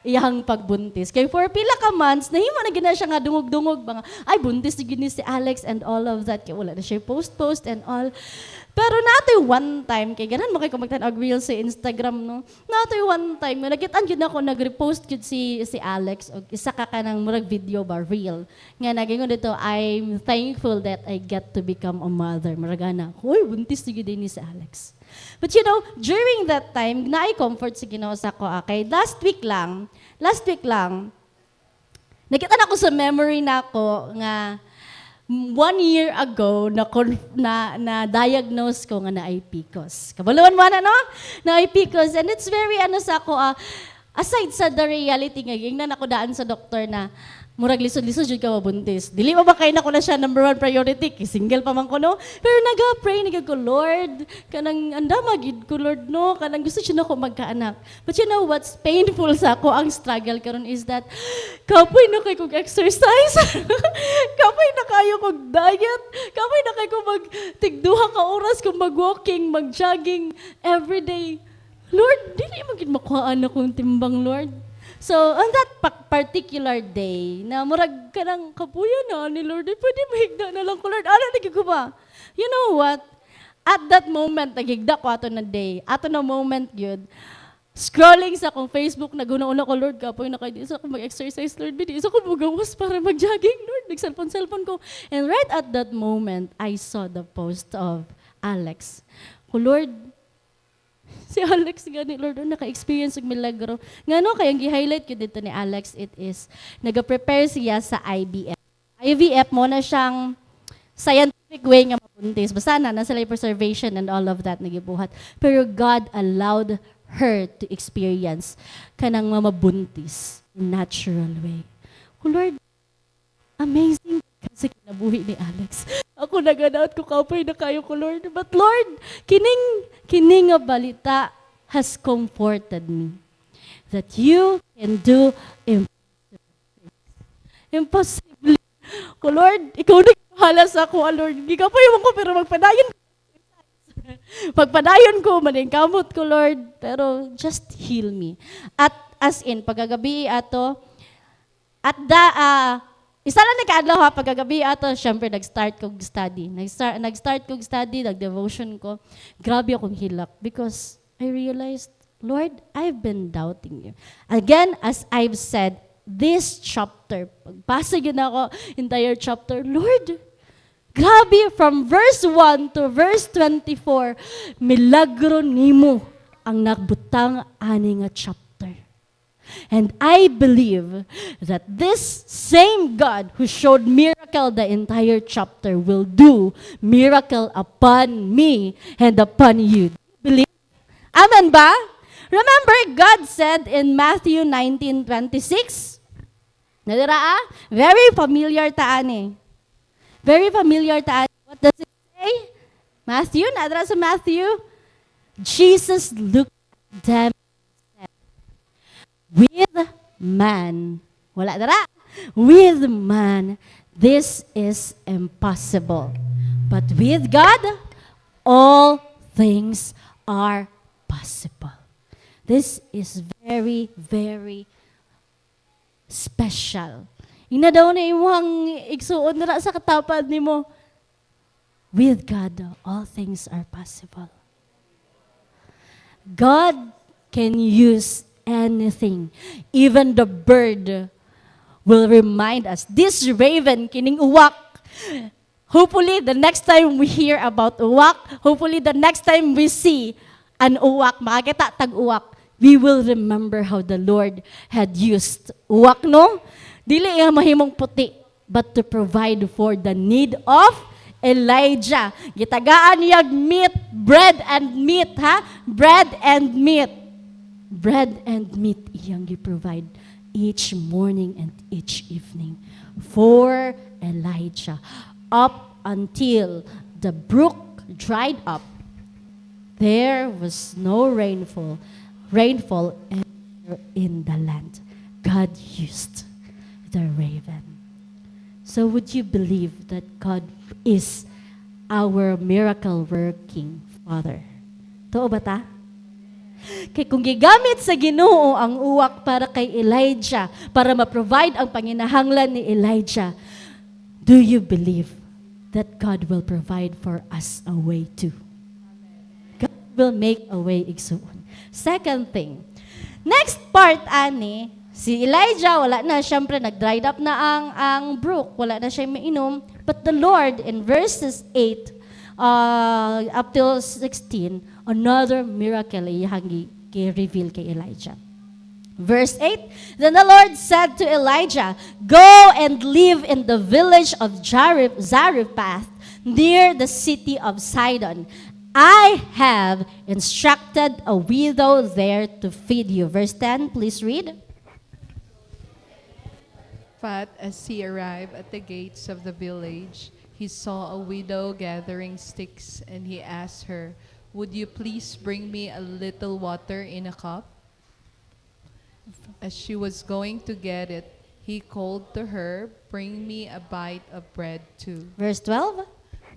iyang pagbuntis. Kay for pila ka months, nahimo na gina siya nga dungog-dungog ba nga, ay buntis na gini si Alex and all of that. Kaya wala na siya post and all. Pero nato one time, kay ganan mo kay kung magtan-og reel sa Instagram, no? Nato one time, nagitan yun ako, nag-repost yun si Alex, o isa ka nang murag video ba, reel. Nga nagingon dito, I'm thankful that I get to become a mother. Maragana, huy, buntis na gini ni si Alex. But you know, during that time, na-comfort si Ginoo sa ko. Okay, last week lang, nakita na ako sa memory na ako nga 1 year ago na diagnose ko nga na PCOS. Kabaluan mo na, no? Na PCOS. And it's very sa ako, aside sa the reality nga, gingnan ako daan sa doktor na murag lisod-lisod jud ka mabuntis. Dili ba kay na ko na siya number 1 priority, single pa man ko, no? Pero naga-pray ko, Lord, kanang andama gid ko, Lord, no? Kanang gusto siya na ko magkaanak. But you know what's painful sa ako, ang struggle karon is that kapoy na kay kog exercise. Kapoy na kayo kog diet. Kapoy na kay ko magtigduha ka oras kung mag-walking, mag-jogging every day. Lord, dili mo gid makuhaan akong timbang, Lord. So, on that particular day, na murag ka ng kapuya na ni Lord, pwede mahigda na lang ko, Lord. Ano na ko ba? You know what? at that moment, nagigda ko ato na day, ato na moment yun, scrolling sa akong Facebook, naguna-una ko, Lord, kapoy na kayo, di sa ako mag-exercise, Lord, di sa ako magawas para mag-jogging, Lord, nag-cellphone ko. And right at that moment, I saw the post of Alex. Ko, Lord, si Alex gani, Lord, naka-experience ng milagro. Nga no, kayang gi-highlight ko dito ni Alex, it is, nag-prepare siya sa IVF. IVF mo na siyang scientific way nga mabuntis. Basta na, nasa life preservation and all of that nagibuhat. Pero God allowed her to experience kanang mamabuntis in natural way. Oh Lord, amazing kasi kinabuhi ni Alex. Ako naganaot ko kapoy na kayo ko, Lord. But Lord, kining nga balita has comforted me that you can do impossible. Ko Lord, ikaw na bahala sa ako, Lord. Gikapoy mo ko pero magpadayon Pagpadayon ko, maningkamot ko, Lord, pero just heal me. At as in, pagkagabi ato, at isa lang nagkaadlaw ha, pagkagabi ato, syempre nag-start kong study. Nag-devotion ko. Grabe akong hilak because I realized, Lord, I've been doubting you. Again, as I've said, this chapter, pagbasa yun ako, entire chapter, Lord, grabe, from verse 1 to verse 24, milagro nimo ang nagbutang ani nga chapter. And I believe that this same God who showed miracle the entire chapter will do miracle upon me and upon you. Believe? Amen ba? Remember, God said in Matthew 19:26, nadira very familiar taani. Very familiar to us. What does it say? Matthew, nadra sa Matthew. Jesus looked at them and said, with man, wala dara, with man, this is impossible. But with God, all things are possible. This is very, very special. Ina daw na imong igsuon na sa katapad nimo. With God, all things are possible. God can use anything. Even the bird will remind us. This raven, kining uwak. Hopefully, the next time we hear about uwak, hopefully the next time we see an uwak, makakita tag-uwak, we will remember how the Lord had used uwak, no? Dili nga mahimong puti, but to provide for the need of Elijah. Gitagaan niyag meat, bread and meat, ha? Bread and meat. Bread and meat iyang gi-provide each morning and each evening for Elijah. Up until the brook dried up, there was no rainfall in the land. God used the raven. So would you believe that God is our miracle working Father? Totoo ba ta? Kay kung gigamit sa Ginoo ang uwak para kay Elijah, para ma-provide ang panginahanglan ni Elijah, do you believe that God will provide for us a way too? God will make a way igsuon. Second thing, next part ani, si Elijah, wala na, syempre, nag-dried up na ang brook. Wala na siya mainom. But the Lord, in verses 8 up till 16, another miracle i-reveal kay Elijah. Verse 8, then the Lord said to Elijah, go and live in the village of Zarephath, near the city of Sidon. I have instructed a widow there to feed you. Verse 10, please read. But as he arrived at the gates of the village, he saw a widow gathering sticks, and he asked her, would you please bring me a little water in a cup? As she was going to get it, he called to her, bring me a bite of bread too. Verse 12.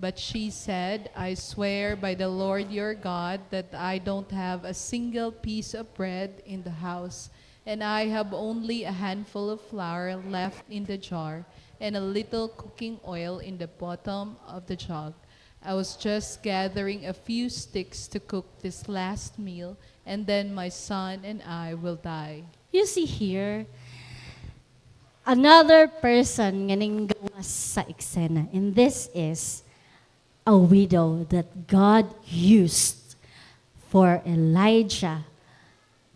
But she said, I swear by the Lord your God that I don't have a single piece of bread in the house, and I have only a handful of flour left in the jar, and a little cooking oil in the bottom of the jug. I was just gathering a few sticks to cook this last meal, and then my son and I will die. You see here, another person nga ning gawas sa eksena. And this is a widow that God used for Elijah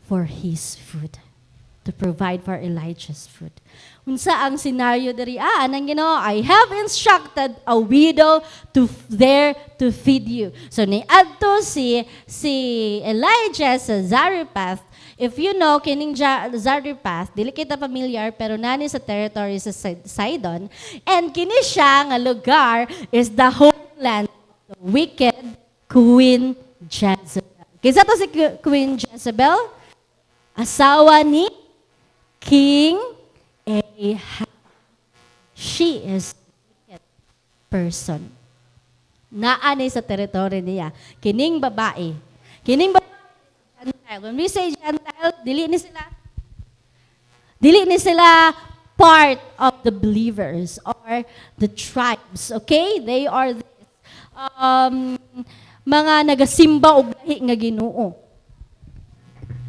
for his food. To provide for Elijah's food. Unsa ang scenario diri anang Ginoo, I have instructed a widow to feed you. So niadto si Elijah sa Zarephath. If you know kining Zarephath, dili kita familiar pero nani sa territory sa Sidon, and kini siya nga lugar is the homeland of the wicked Queen Jezebel. Kinsa to si Queen Jezebel? Asawa ni King Ahab. She is a wicked person. Naanay sa teritoryo niya. Kining babae. Gentile. When we say Gentile, dili ni sila part of the believers or the tribes. Okay? They are mga nagasimba og lahi nga Ginoo.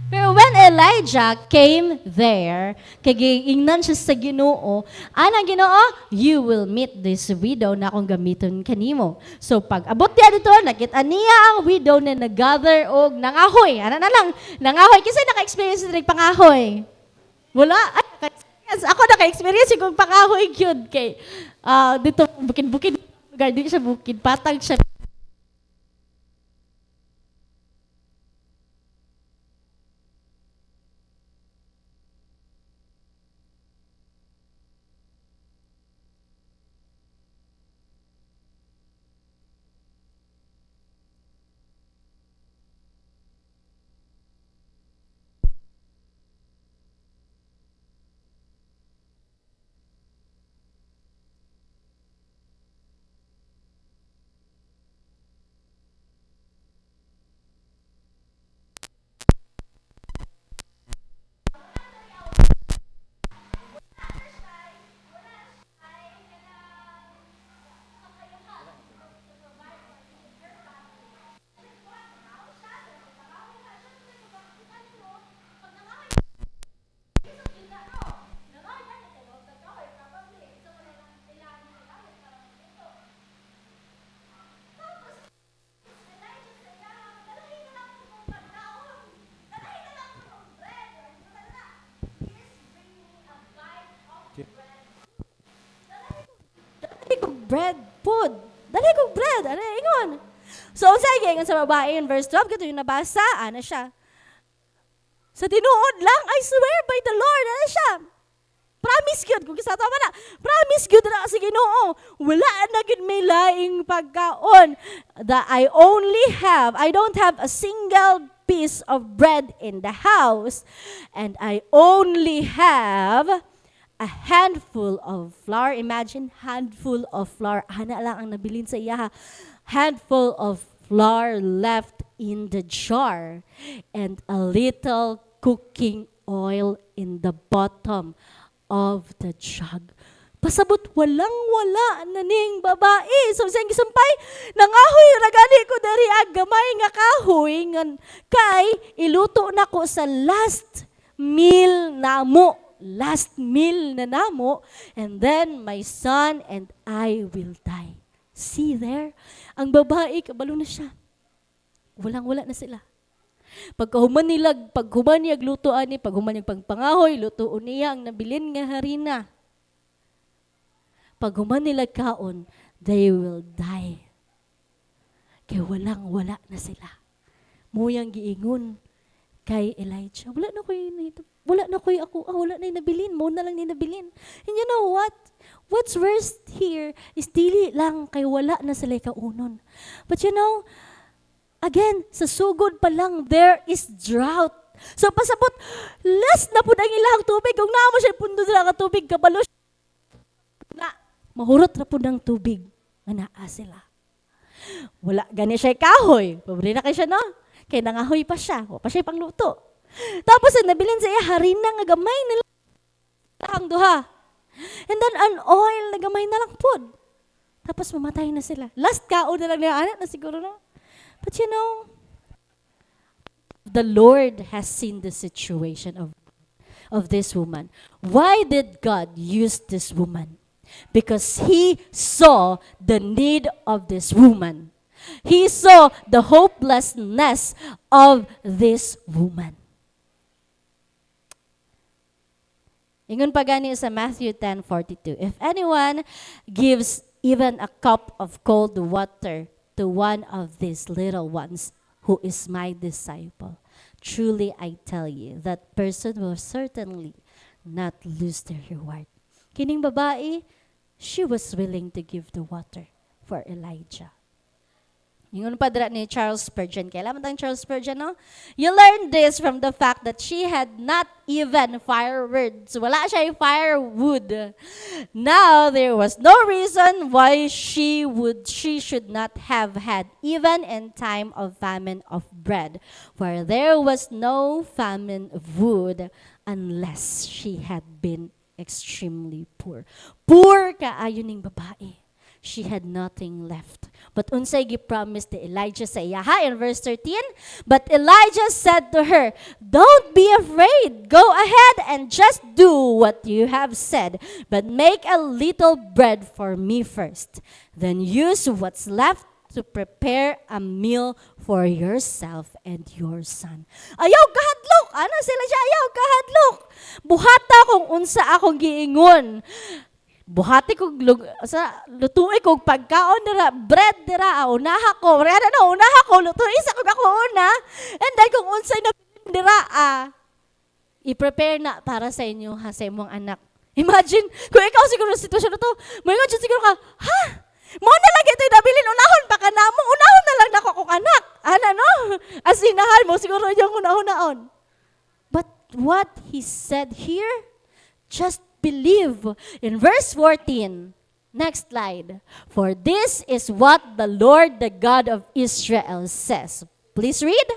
Pero when Elijah came there, kagingnan siya sa Ginoo, anang Ginoo, you will meet this widow na akong gamiton kanimo. So pag abot niya dito, nakita niya ang widow na nag-gather og nangahoy. Ano na lang, nangahoy. Kasi naka-experience na pangahoy. Wala. Ay, naka-experience. Ako naka-experience kung pangahoy yun. Kay, dito, bukid-bukid. Hindi siya bukid. Patag siya. Bread, food. Dali kong bread. Ano, ingon. So, sige, ingon sa babae in verse 12, kito yung nabasa, ano siya? Sa tinuod lang, I swear by the Lord, ano siya? Promise yun, kung kisa tama na, promise yun na kasi Ginoo, wala na yun may laing pagkaon. That I don't have a single piece of bread in the house, and I only have a handful of flour. Imagine, handful of flour. Hana lang ang nabilin sa iya. Handful of flour left in the jar. And a little cooking oil in the bottom of the jug. Pasabot walang-wala na ning babae. So, siyang gisumpay, nangahoy ragani ko dari gamay nga kahoy ngan kay iluto na ko sa last meal namo. Last meal na namo, and then my son and I will die. See there? Ang babae, kabalo na siya. Walang-wala na sila. Paghuman niyag lutoan ni, paghuman niyag pagpangahoy, lutoon niya ang nabilin nga harina. Paghuman nila kaon, they will die. Kaya walang-wala na sila. Muyang giingon kay Elijah, wala na ko'y ako, wala na yung nabilin, mo na lang yung nabilin. And you know what? What's worst here is dili lang kay wala na sila kaunon. But you know, again, sa sugod pa lang, there is drought. So pasabot, less na po ang ilang tubig, kung naamo siya pundo nila ka tubig, kabalo na, mahurot na po ng tubig, nga naa sila. Wala, gani siya kahoy, pabili na kayo siya, no? Kaya nangahoy pa siya, o pa siya pangluto. Tapos nabilin sa iya, harina nga gamay na lang duha. And then an oil na gamay na lang pod. Tapos mamatay na sila. Last kaon na lang na anak na siguro, no? But you know, the Lord has seen the situation of this woman. Why did God use this woman? Because He saw the need of this woman. He saw the hopelessness of this woman. Ingon pa gani sa Matthew 10:42. If anyone gives even a cup of cold water to one of these little ones who is my disciple, truly I tell you, that person will certainly not lose their reward. Kining babae, she was willing to give the water for Elijah. Yung pa dira ni Charles Spurgeon. Kailan man Charles Spurgeon, no? You learn this from the fact that she had not even firewood. So wala siya yung firewood. Now, there was no reason why she should not have had, even in time of famine, of bread. For there was no famine of wood unless she had been extremely poor. Poor kaayo ning babae. She had nothing left. But unsay gi-promise ni Elijah sa iya in verse 13? But Elijah said to her, don't be afraid. Go ahead and just do what you have said. But make a little bread for me first. Then use what's left to prepare a meal for yourself and your son. Ayaw kahadlok. Ano sila siya? Ayaw kahadlok. Buhata kung unsa akong giingon. Buhati kog lutuin kog pagkaon dira, bread dira, unaha ko. Rena na unaha ko, lutuin sa kog ako una. And then kung unsay na dira, i-prepare na para sa inyo ha, sa imong anak. Imagine, kung ikaw siguro sa sitwasyon na to, mayon jud siguro ka, ha? Mo na lang ito'y nabilin, unahon pa ka na mo, unahon na lang nako kong anak. Ana no? Asinahan mo siguro yung unahon-naon. But what he said here, just believe. In verse 14, next slide. For this is what the Lord, the God of Israel says. Please read.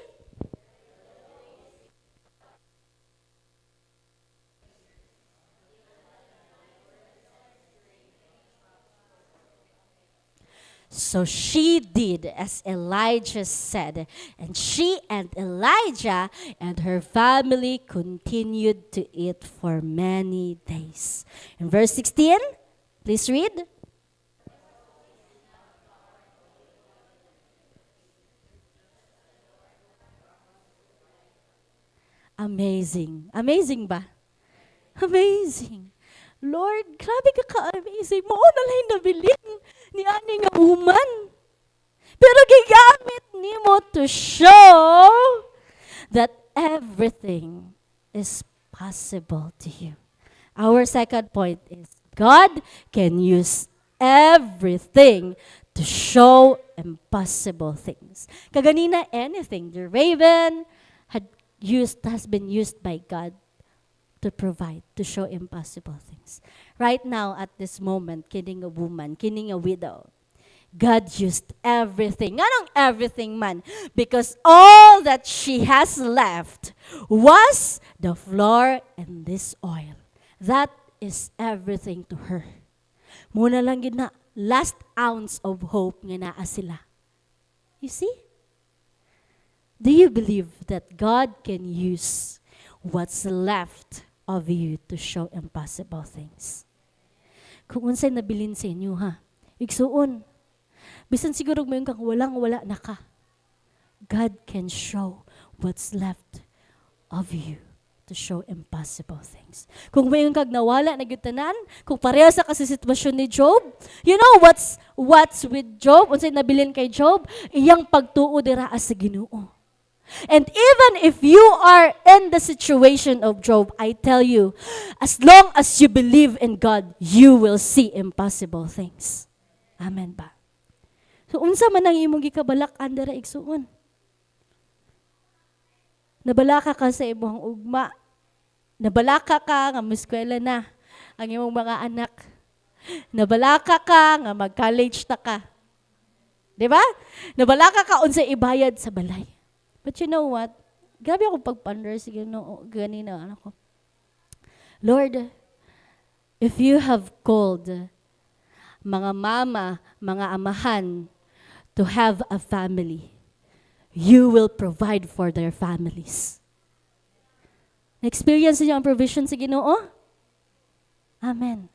So she did as Elijah said, and she and Elijah and her family continued to eat for many days. In verse 16, please read. Amazing. Amazing ba? Amazing. Lord, grabe ka ka-amazing. Mao na lang nabilin ni ani nga woman. Pero gigamit nimo to show that everything is possible to you. Our second point is God can use everything to show impossible things. Kaganina, anything. The raven has been used by God to provide, to show impossible things. Right now, at this moment, kining a woman, kining a widow, God used everything. Anong everything man? Because all that she has left was the flour and this oil. That is everything to her. Muna lang yun na last ounce of hope nga naa sila. You see? Do you believe that God can use what's left of you to show impossible things? Kung unsay nabilin sa inyo ha, igsuon. Bisan siguro mayon kang walang-wala na ka. God can show what's left of you to show impossible things. Kung mayon kag nawala na gyud tanan, kung pareha sa kasi sitwasyon ni Job, you know what's with Job? Unsay nabilin kay Job? Iyang pagtuo dira sa Ginoo. And even if you are in the situation of Job, I tell you, as long as you believe in God, you will see impossible things. Amen ba? So, unsa man ang imong gikabalak-an dira igsuon? Nabalaka ka sa imong ugma. Nabalaka ka nga muskwela na ang imong mga anak. Nabalaka ka nga mag-college ta ka. 'Di ba? Nabalaka ka unsay ibayad sa balay. But you know what? Grabe ako pagpander sige no ganina ano ko. Lord, if you have called mga mama, mga amahan, to have a family. You will provide for their families. Na-experience niyo ang provision sa Ginoo? Amen.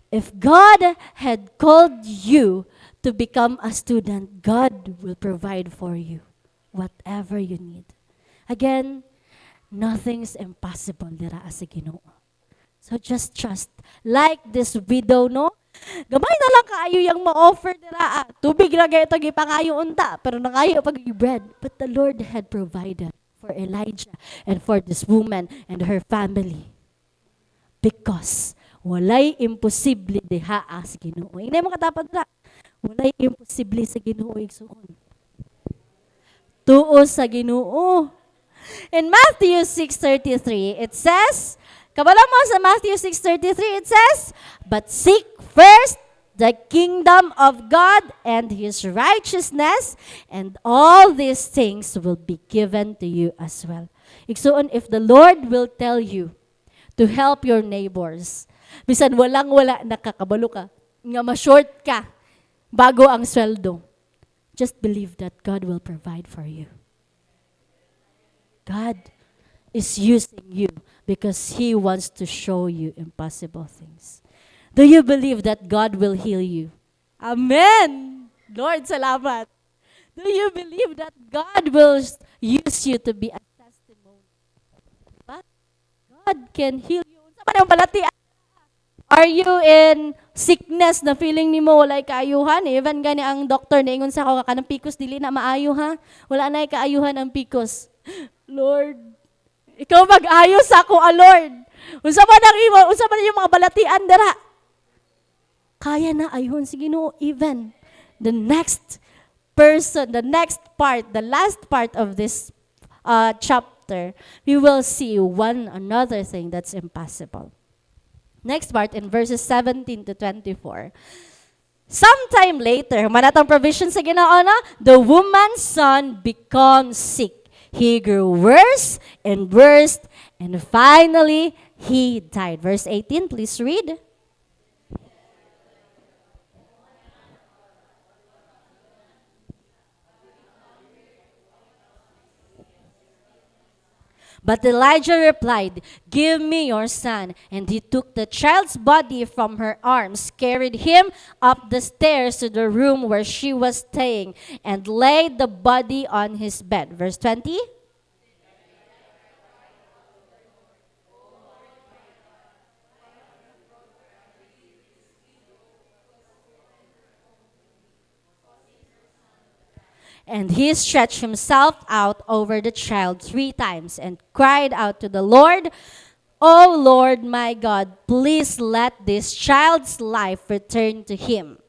If God had called you to become a student, God will provide for you whatever you need. Again, nothing's impossible dira sa Ginoo. So just trust. Like this widow, no? Gamay na lang kaayo yung ma-offer dira. Tubig na kayo ito, gipangayo unta. Pero nangayo pag bread. But the Lord had provided for Elijah and for this woman and her family. Because walay imposible diha sa Ginoo. Hindi mo katapat na. Walay imposible sa Ginoo igsoon. Tuo sa Ginoo. In Matthew 6:33, it says, kabalo mo sa Matthew 6:33, it says, but seek first the kingdom of God and His righteousness, and all these things will be given to you as well. Igsoon, if the Lord will tell you to help your neighbors, bisan walang-wala nakakabalo ka, nga ma-short ka, bago ang sweldo, just believe that God will provide for you. God is using you because He wants to show you impossible things. Do you believe that God will heal you? Amen! Lord, salamat. Do you believe that God will use you to be a testimony? But God can heal you. Sa man ang balatian? Are you in sickness na feeling ni mo walay kaayuhan? Even gani ang doktor na ingon sa ako ka ng pikos, dili na maayo ha? Wala na kaayuhan ang pikos. Lord, ikaw mag-ayos ako, Lord. Unsa man yung mga balatian dara? Kaya na ayun si Ginoo. Even the next person, the next part, the last part of this chapter, we will see one another thing that's impossible. Next part in verses 17 to 24. Sometime later, manatang provision sa Ginoo na, the woman's son becomes sick. He grew worse and worse, and finally, he died. Verse 18, please read. But Elijah replied, give me your son. And he took the child's body from her arms, carried him up the stairs to the room where she was staying, and laid the body on his bed. Verse 20. And he stretched himself out over the child 3 times and cried out to the Lord, O Lord my God, please let this child's life return to him.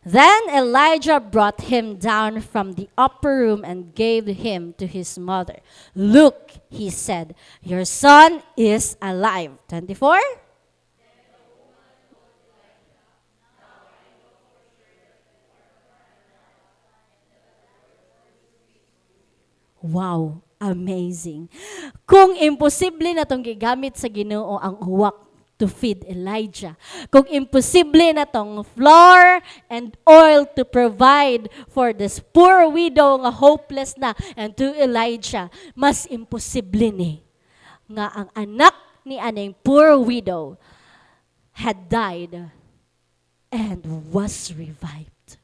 Then Elijah brought him down from the upper room and gave him to his mother. Look, he said, your son is alive. 24. Wow, amazing. Kung imposible na tong gigamit sa Ginoo ang uwak to feed Elijah, kung imposible na tong flour and oil to provide for this poor widow nga hopeless na and to Elijah, mas imposible ni nga ang anak ni aning poor widow had died and was revived.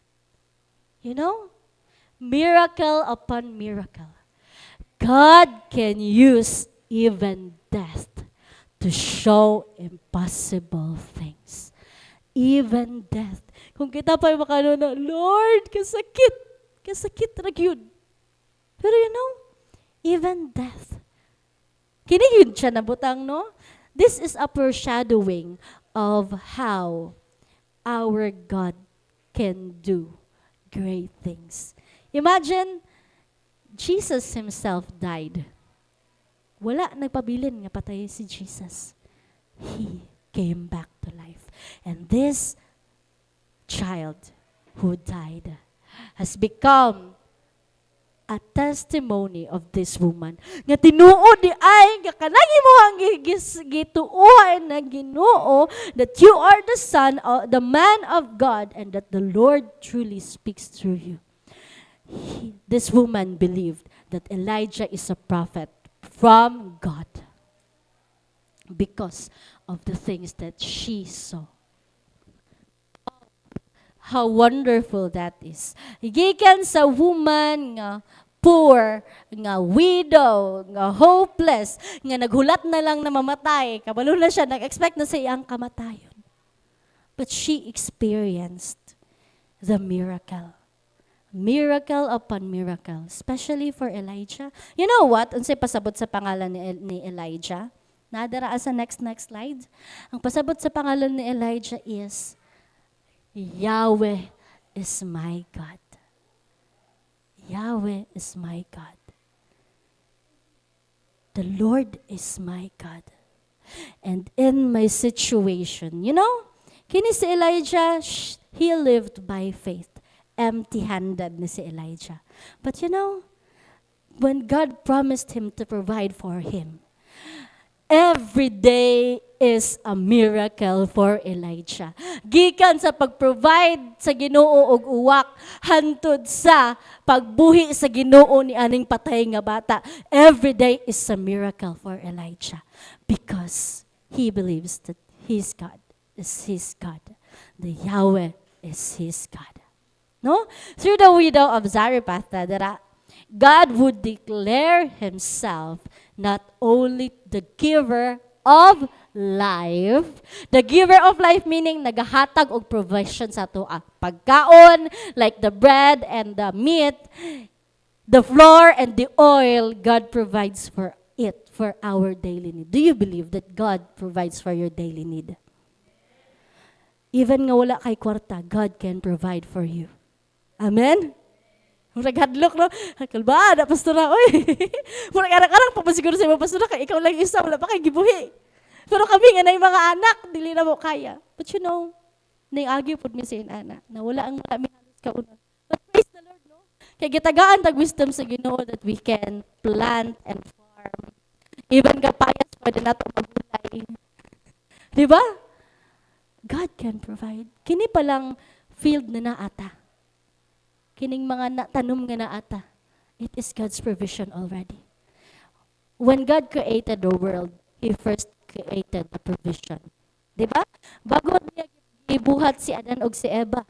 You know? Miracle upon miracle. God can use even death to show impossible things. Even death. Kung kita pa yung makano na, Lord, kasakit ra gyud. Pero you know, even death. Kini yun siya nabutang, no? This is a foreshadowing of how our God can do great things. Imagine, Jesus himself died. Wala nagpabilin nga patay si Jesus. He came back to life. And this child who died has become a testimony of this woman. Nga tinuod di ay, nga kanang mo ang gituuhan na Ginoo, that you are the son, the man of God, and that the Lord truly speaks through you. This woman believed that Elijah is a prophet from God because of the things that she saw. How wonderful that is. Gikan sa woman nga poor, nga widow, nga hopeless, nga naghulat na lang na mamatay, kabalo na siya, nag-expect na sa iyang kamatayon. But she experienced the miracle. Miracle upon miracle, especially for Elijah. You know what? Unsay pasabot sa pangalan ni Elijah? Nadara sa next slide. Ang pasabot sa pangalan ni Elijah is Yahweh is my God. Yahweh is my God. The Lord is my God. And in my situation, you know, kini si Elijah, he lived by faith. Empty-handed ni si Elijah. But you know, when God promised him to provide for him, every day is a miracle for Elijah. Gikan sa pag-provide sa Ginoo og uwak, hantod sa pagbuhi sa Ginoo ni aning patay nga bata, every day is a miracle for Elijah because he believes that his God is his God. The Yahweh is his God. No? Through the widow of Zarephath, God would declare himself not only the giver of life, the giver of life meaning nagahatag og provision sa ato pagkaon, like the bread and the meat, the flour and the oil, God provides for it, for our daily need. Do you believe that God provides for your daily need? Even nga wala kay kwarta, God can provide for you. Amen? Murag hadlok, no? Kalbada, pastora, oy. Murag anak-anak, papasiguro sa mga pastora, kay ikaw lang isa, wala pa kay gibuhi. Pero kami nga na yung mga anak, dili na mo kaya. But you know, nai-argue po mi sa inana, na wala ang marami halos kaunon. But praise the Lord, no? Kaya gitagaan tag wisdom sa Ginoo that we can plant and farm. Even kapayas, pwede na ito magulay. Di ba? God can provide. Kini palang field na naata. Kining mga tanom nga naata, it is God's provision already. When God created the world, He first created the provision. Diba? Bago niya ibuhat si Adan og si Eva,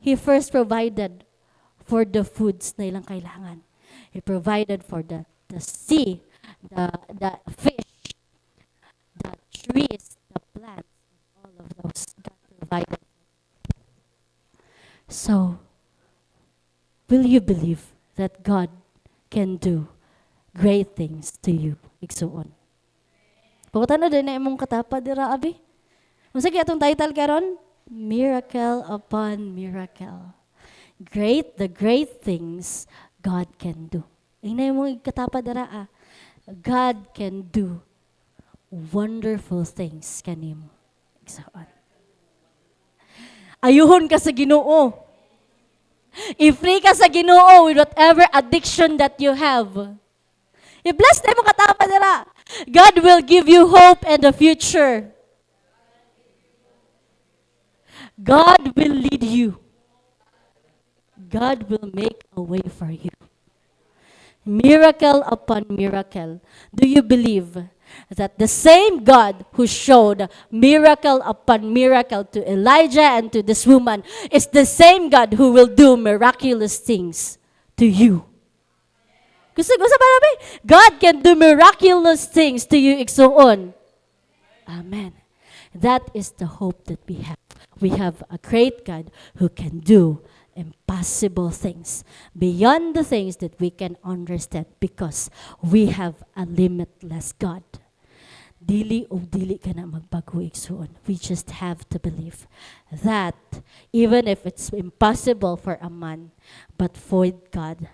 He first provided for the foods na ilang kailangan. He provided for the sea, the fish, the trees, the plants, all of those God provided. So, will you believe that God can do great things to you? Igsuon. Pagkatan na din na imong katapa dira abi. Unsa kay atong title karon? Miracle upon miracle. The great things God can do. Ina imong katapa dira God can do wonderful things kanimo. Igsuon. Ayuhon ka sa Ginoo. I-free ka sa Ginoo with whatever addiction that you have. I-bless na mo katapa nila. God will give you hope and a future. God will lead you. God will make a way for you. Miracle upon miracle. Do you believe that the same God who showed miracle upon miracle to Elijah and to this woman is the same God who will do miraculous things to you? Gusto ba namin? God can do miraculous things to you, igsuon. Amen. That is the hope that we have. We have a great God who can do impossible things beyond the things that we can understand because we have a limitless God. Dili o dili ka na magbago igsuon. We just have to believe that even if it's impossible for a man, but for God,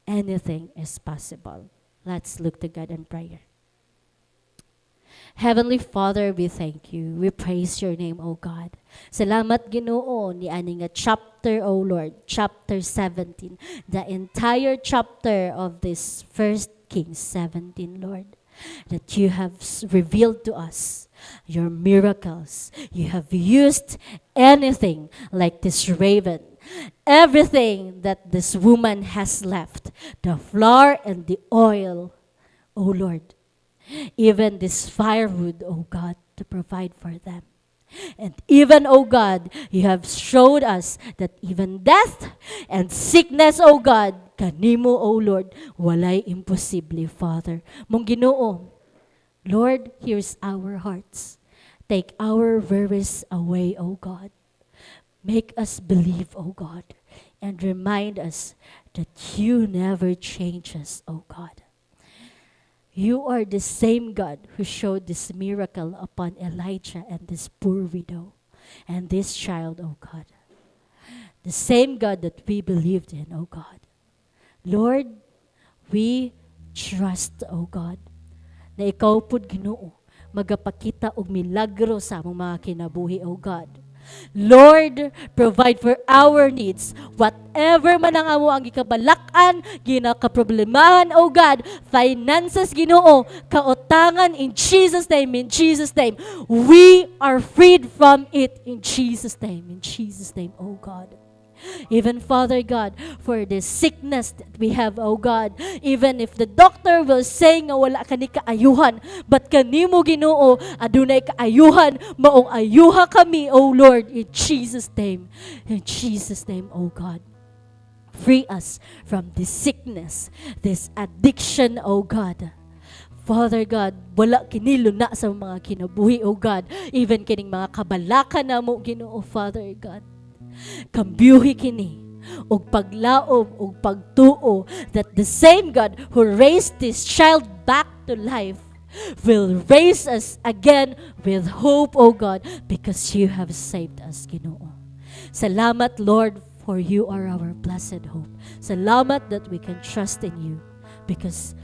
anything is possible. Let's look to God in prayer. Heavenly Father, we thank you. We praise your name, O God. Salamat Ginoo ni ani nga chapter, O Lord, chapter 17, the entire chapter of this First Kings 17, Lord, that you have revealed to us your miracles. You have used anything like this raven, everything that this woman has left, the flour and the oil, O Lord, even this firewood, O God, to provide for them. And even, O God, you have showed us that even death and sickness, O God, kanimo, O Lord, walay imposible, Father. Mong Ginoo, Lord, here's our hearts. Take our worries away, O God. Make us believe, O God, and remind us that you never change us, O God. You are the same God who showed this miracle upon Elijah and this poor widow and this child, O God. The same God that we believed in, O God. Lord, we trust, O God, na ikaw pud Ginoo magapakita og milagro sa among mga kinabuhi, O God. Lord, provide for our needs. Whatever man ang amo ang gikabalakan, ginakaproblemahan, oh God, finances, Ginoo, kautangan, in Jesus' name, in Jesus' name. We are freed from it in Jesus' name, oh God. Even Father God, for the sickness that we have, oh God, even if the doctor will say nga wala ka ni kaayuhan, but kanimo Ginoo adunay kaayuhan, maong ayuha kami, oh Lord, in Jesus' name, oh God. Free us from this sickness, this addiction, oh God. Father God, wala kinilo na sa mga kinabuhi, oh God, even kining mga kabalakan na mo, Ginoo, Father God. Kambyuhi kini og paglaom og pagtuo that the same God who raised this child back to life will raise us again with hope, O God, because you have saved us, Ginoo. Salamat, Lord, for you are our blessed hope. Salamat that we can trust in you, because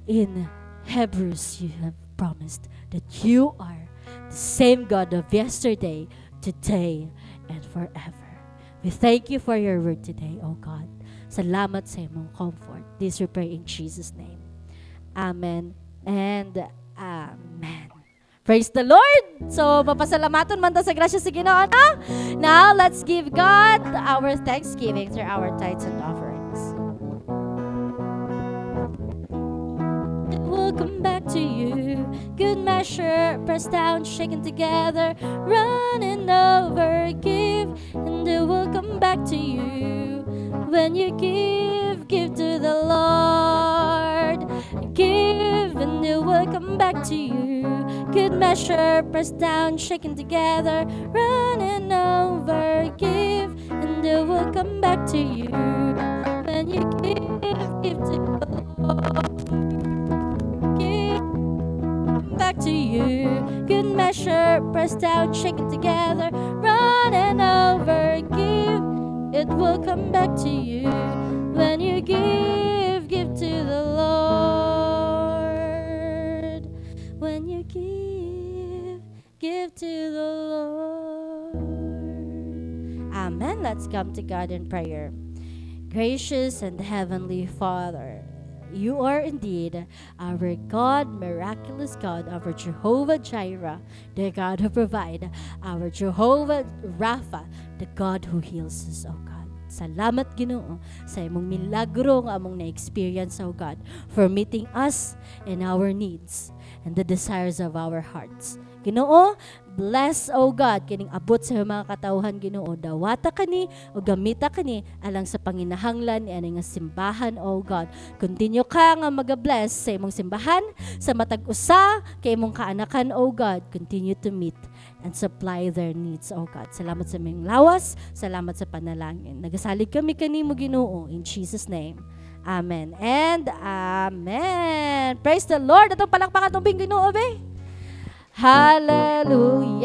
in Hebrews you have promised that you are the same God of yesterday, today, and forever. We thank you for your word today, O God. Salamat sa imong comfort. This we pray in Jesus' name. Amen and amen. Praise the Lord! So, mapasalamaton man ta sa grasya sa Ginoo, no? Now, let's give God our thanksgiving through our tithes and offerings. We'll come back to you. Good measure, pressed down, shaken together, running over, give, and it will come back to you. When you give to the Lord. Give, and it will come back to you. Good measure, pressed down, shaken together, running over, give, and it will come back to you. When you give to the Lord. Back to you. Good measure, pressed down, shaken together, running over, give, it will come back to you. When you give to the Lord. When you give to the Lord. Amen. Let's come to God in prayer. Gracious and Heavenly Father, you are indeed our God, miraculous God, our Jehovah Jireh, the God who provides, our Jehovah Rapha, the God who heals us, oh God. Salamat, Ginoo, sa imong milagro nga among na-experience, oh God, for meeting us and our needs and the desires of our hearts. Ginoo, bless, oh God, kining abot sa mga katawhan, Ginoo, dawata kani o gamita kani alang sa panginahanglan ani nga simbahan, oh God. Continue ka nga mag-bless sa imong simbahan, sa matag usa kay imong kaanakan, oh God. Continue to meet and supply their needs, oh God. Salamat sa imong lawas, salamat sa panalangin. Nagasalig kami kanimo, Ginoo, in Jesus name. Amen and amen. Praise the Lord. Atong palakpakan tong Ginoo, be. Hallelujah!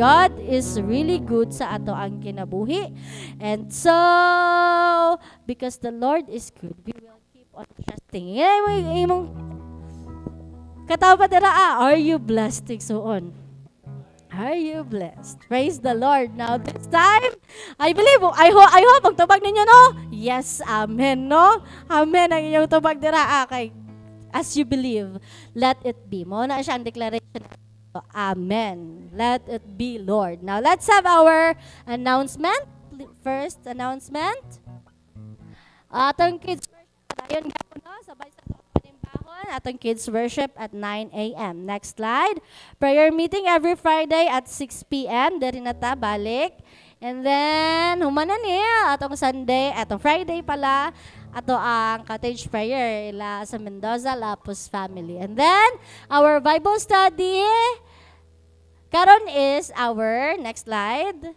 God is really good sa ato ang kinabuhi. And so, because the Lord is good, we will keep on trusting. Katawa dira, are you blessed? Tigsuon. Are you blessed? Praise the Lord. Now this time, I believe, I hope, ang tubag ninyo, no? Yes, amen, no? Amen ang inyong tubag dira, kay as you believe, let it be. Mo na siya ang declaration. Amen. Let it be, Lord. Now, let's have our announcement. First announcement. Atong kids worship, dayon gapon, no? Sabay sa panimbahon, atong kids worship at 9 a.m. Next slide. Prayer meeting every Friday at 6 p.m. Dari na ta, balik. And then, humanan niya, atong Sunday, atong Friday pala, ato ang cottage prayer ila sa Mendoza Lapus family. And then, our Bible study, karon is our, next slide,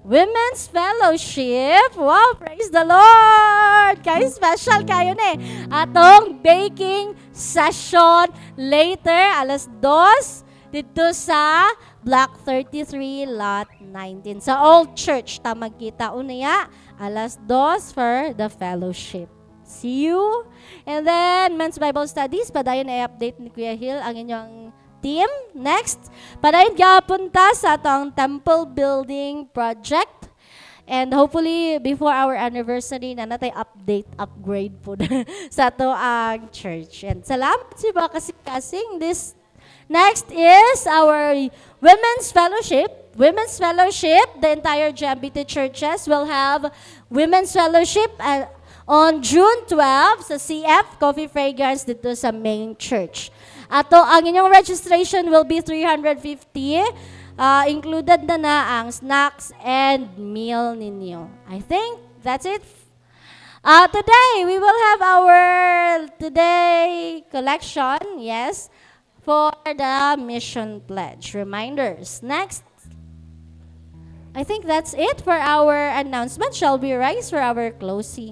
Women's Fellowship. Wow, praise the Lord! Kaya special kayo na atong baking session later, alas 2, dito sa Block 33, Lot 19. Sa Old Church, tamagkita unaya, alas 2 for the fellowship. See you! And then, Men's Bible Studies, padayon ay update ni Kuya Hill ang inyong team. Next, padayon gapunta sa atong temple building project. And hopefully, before our anniversary, na natay upgrade po sa ato ang church. And salamat si mga kasing-kasing. This next is our Women's Fellowship. Women's Fellowship, the entire GMBT churches will have Women's Fellowship on June 12 sa CF Coffee Fragrance dito sa main church. Ato, ang inyong registration will be 350. Included na ang snacks and meal ninyo. I think that's it. Today, we will have our today collection, yes, for the mission pledge. Reminders. Next. I think that's it for our announcement. Shall we rise for our closing?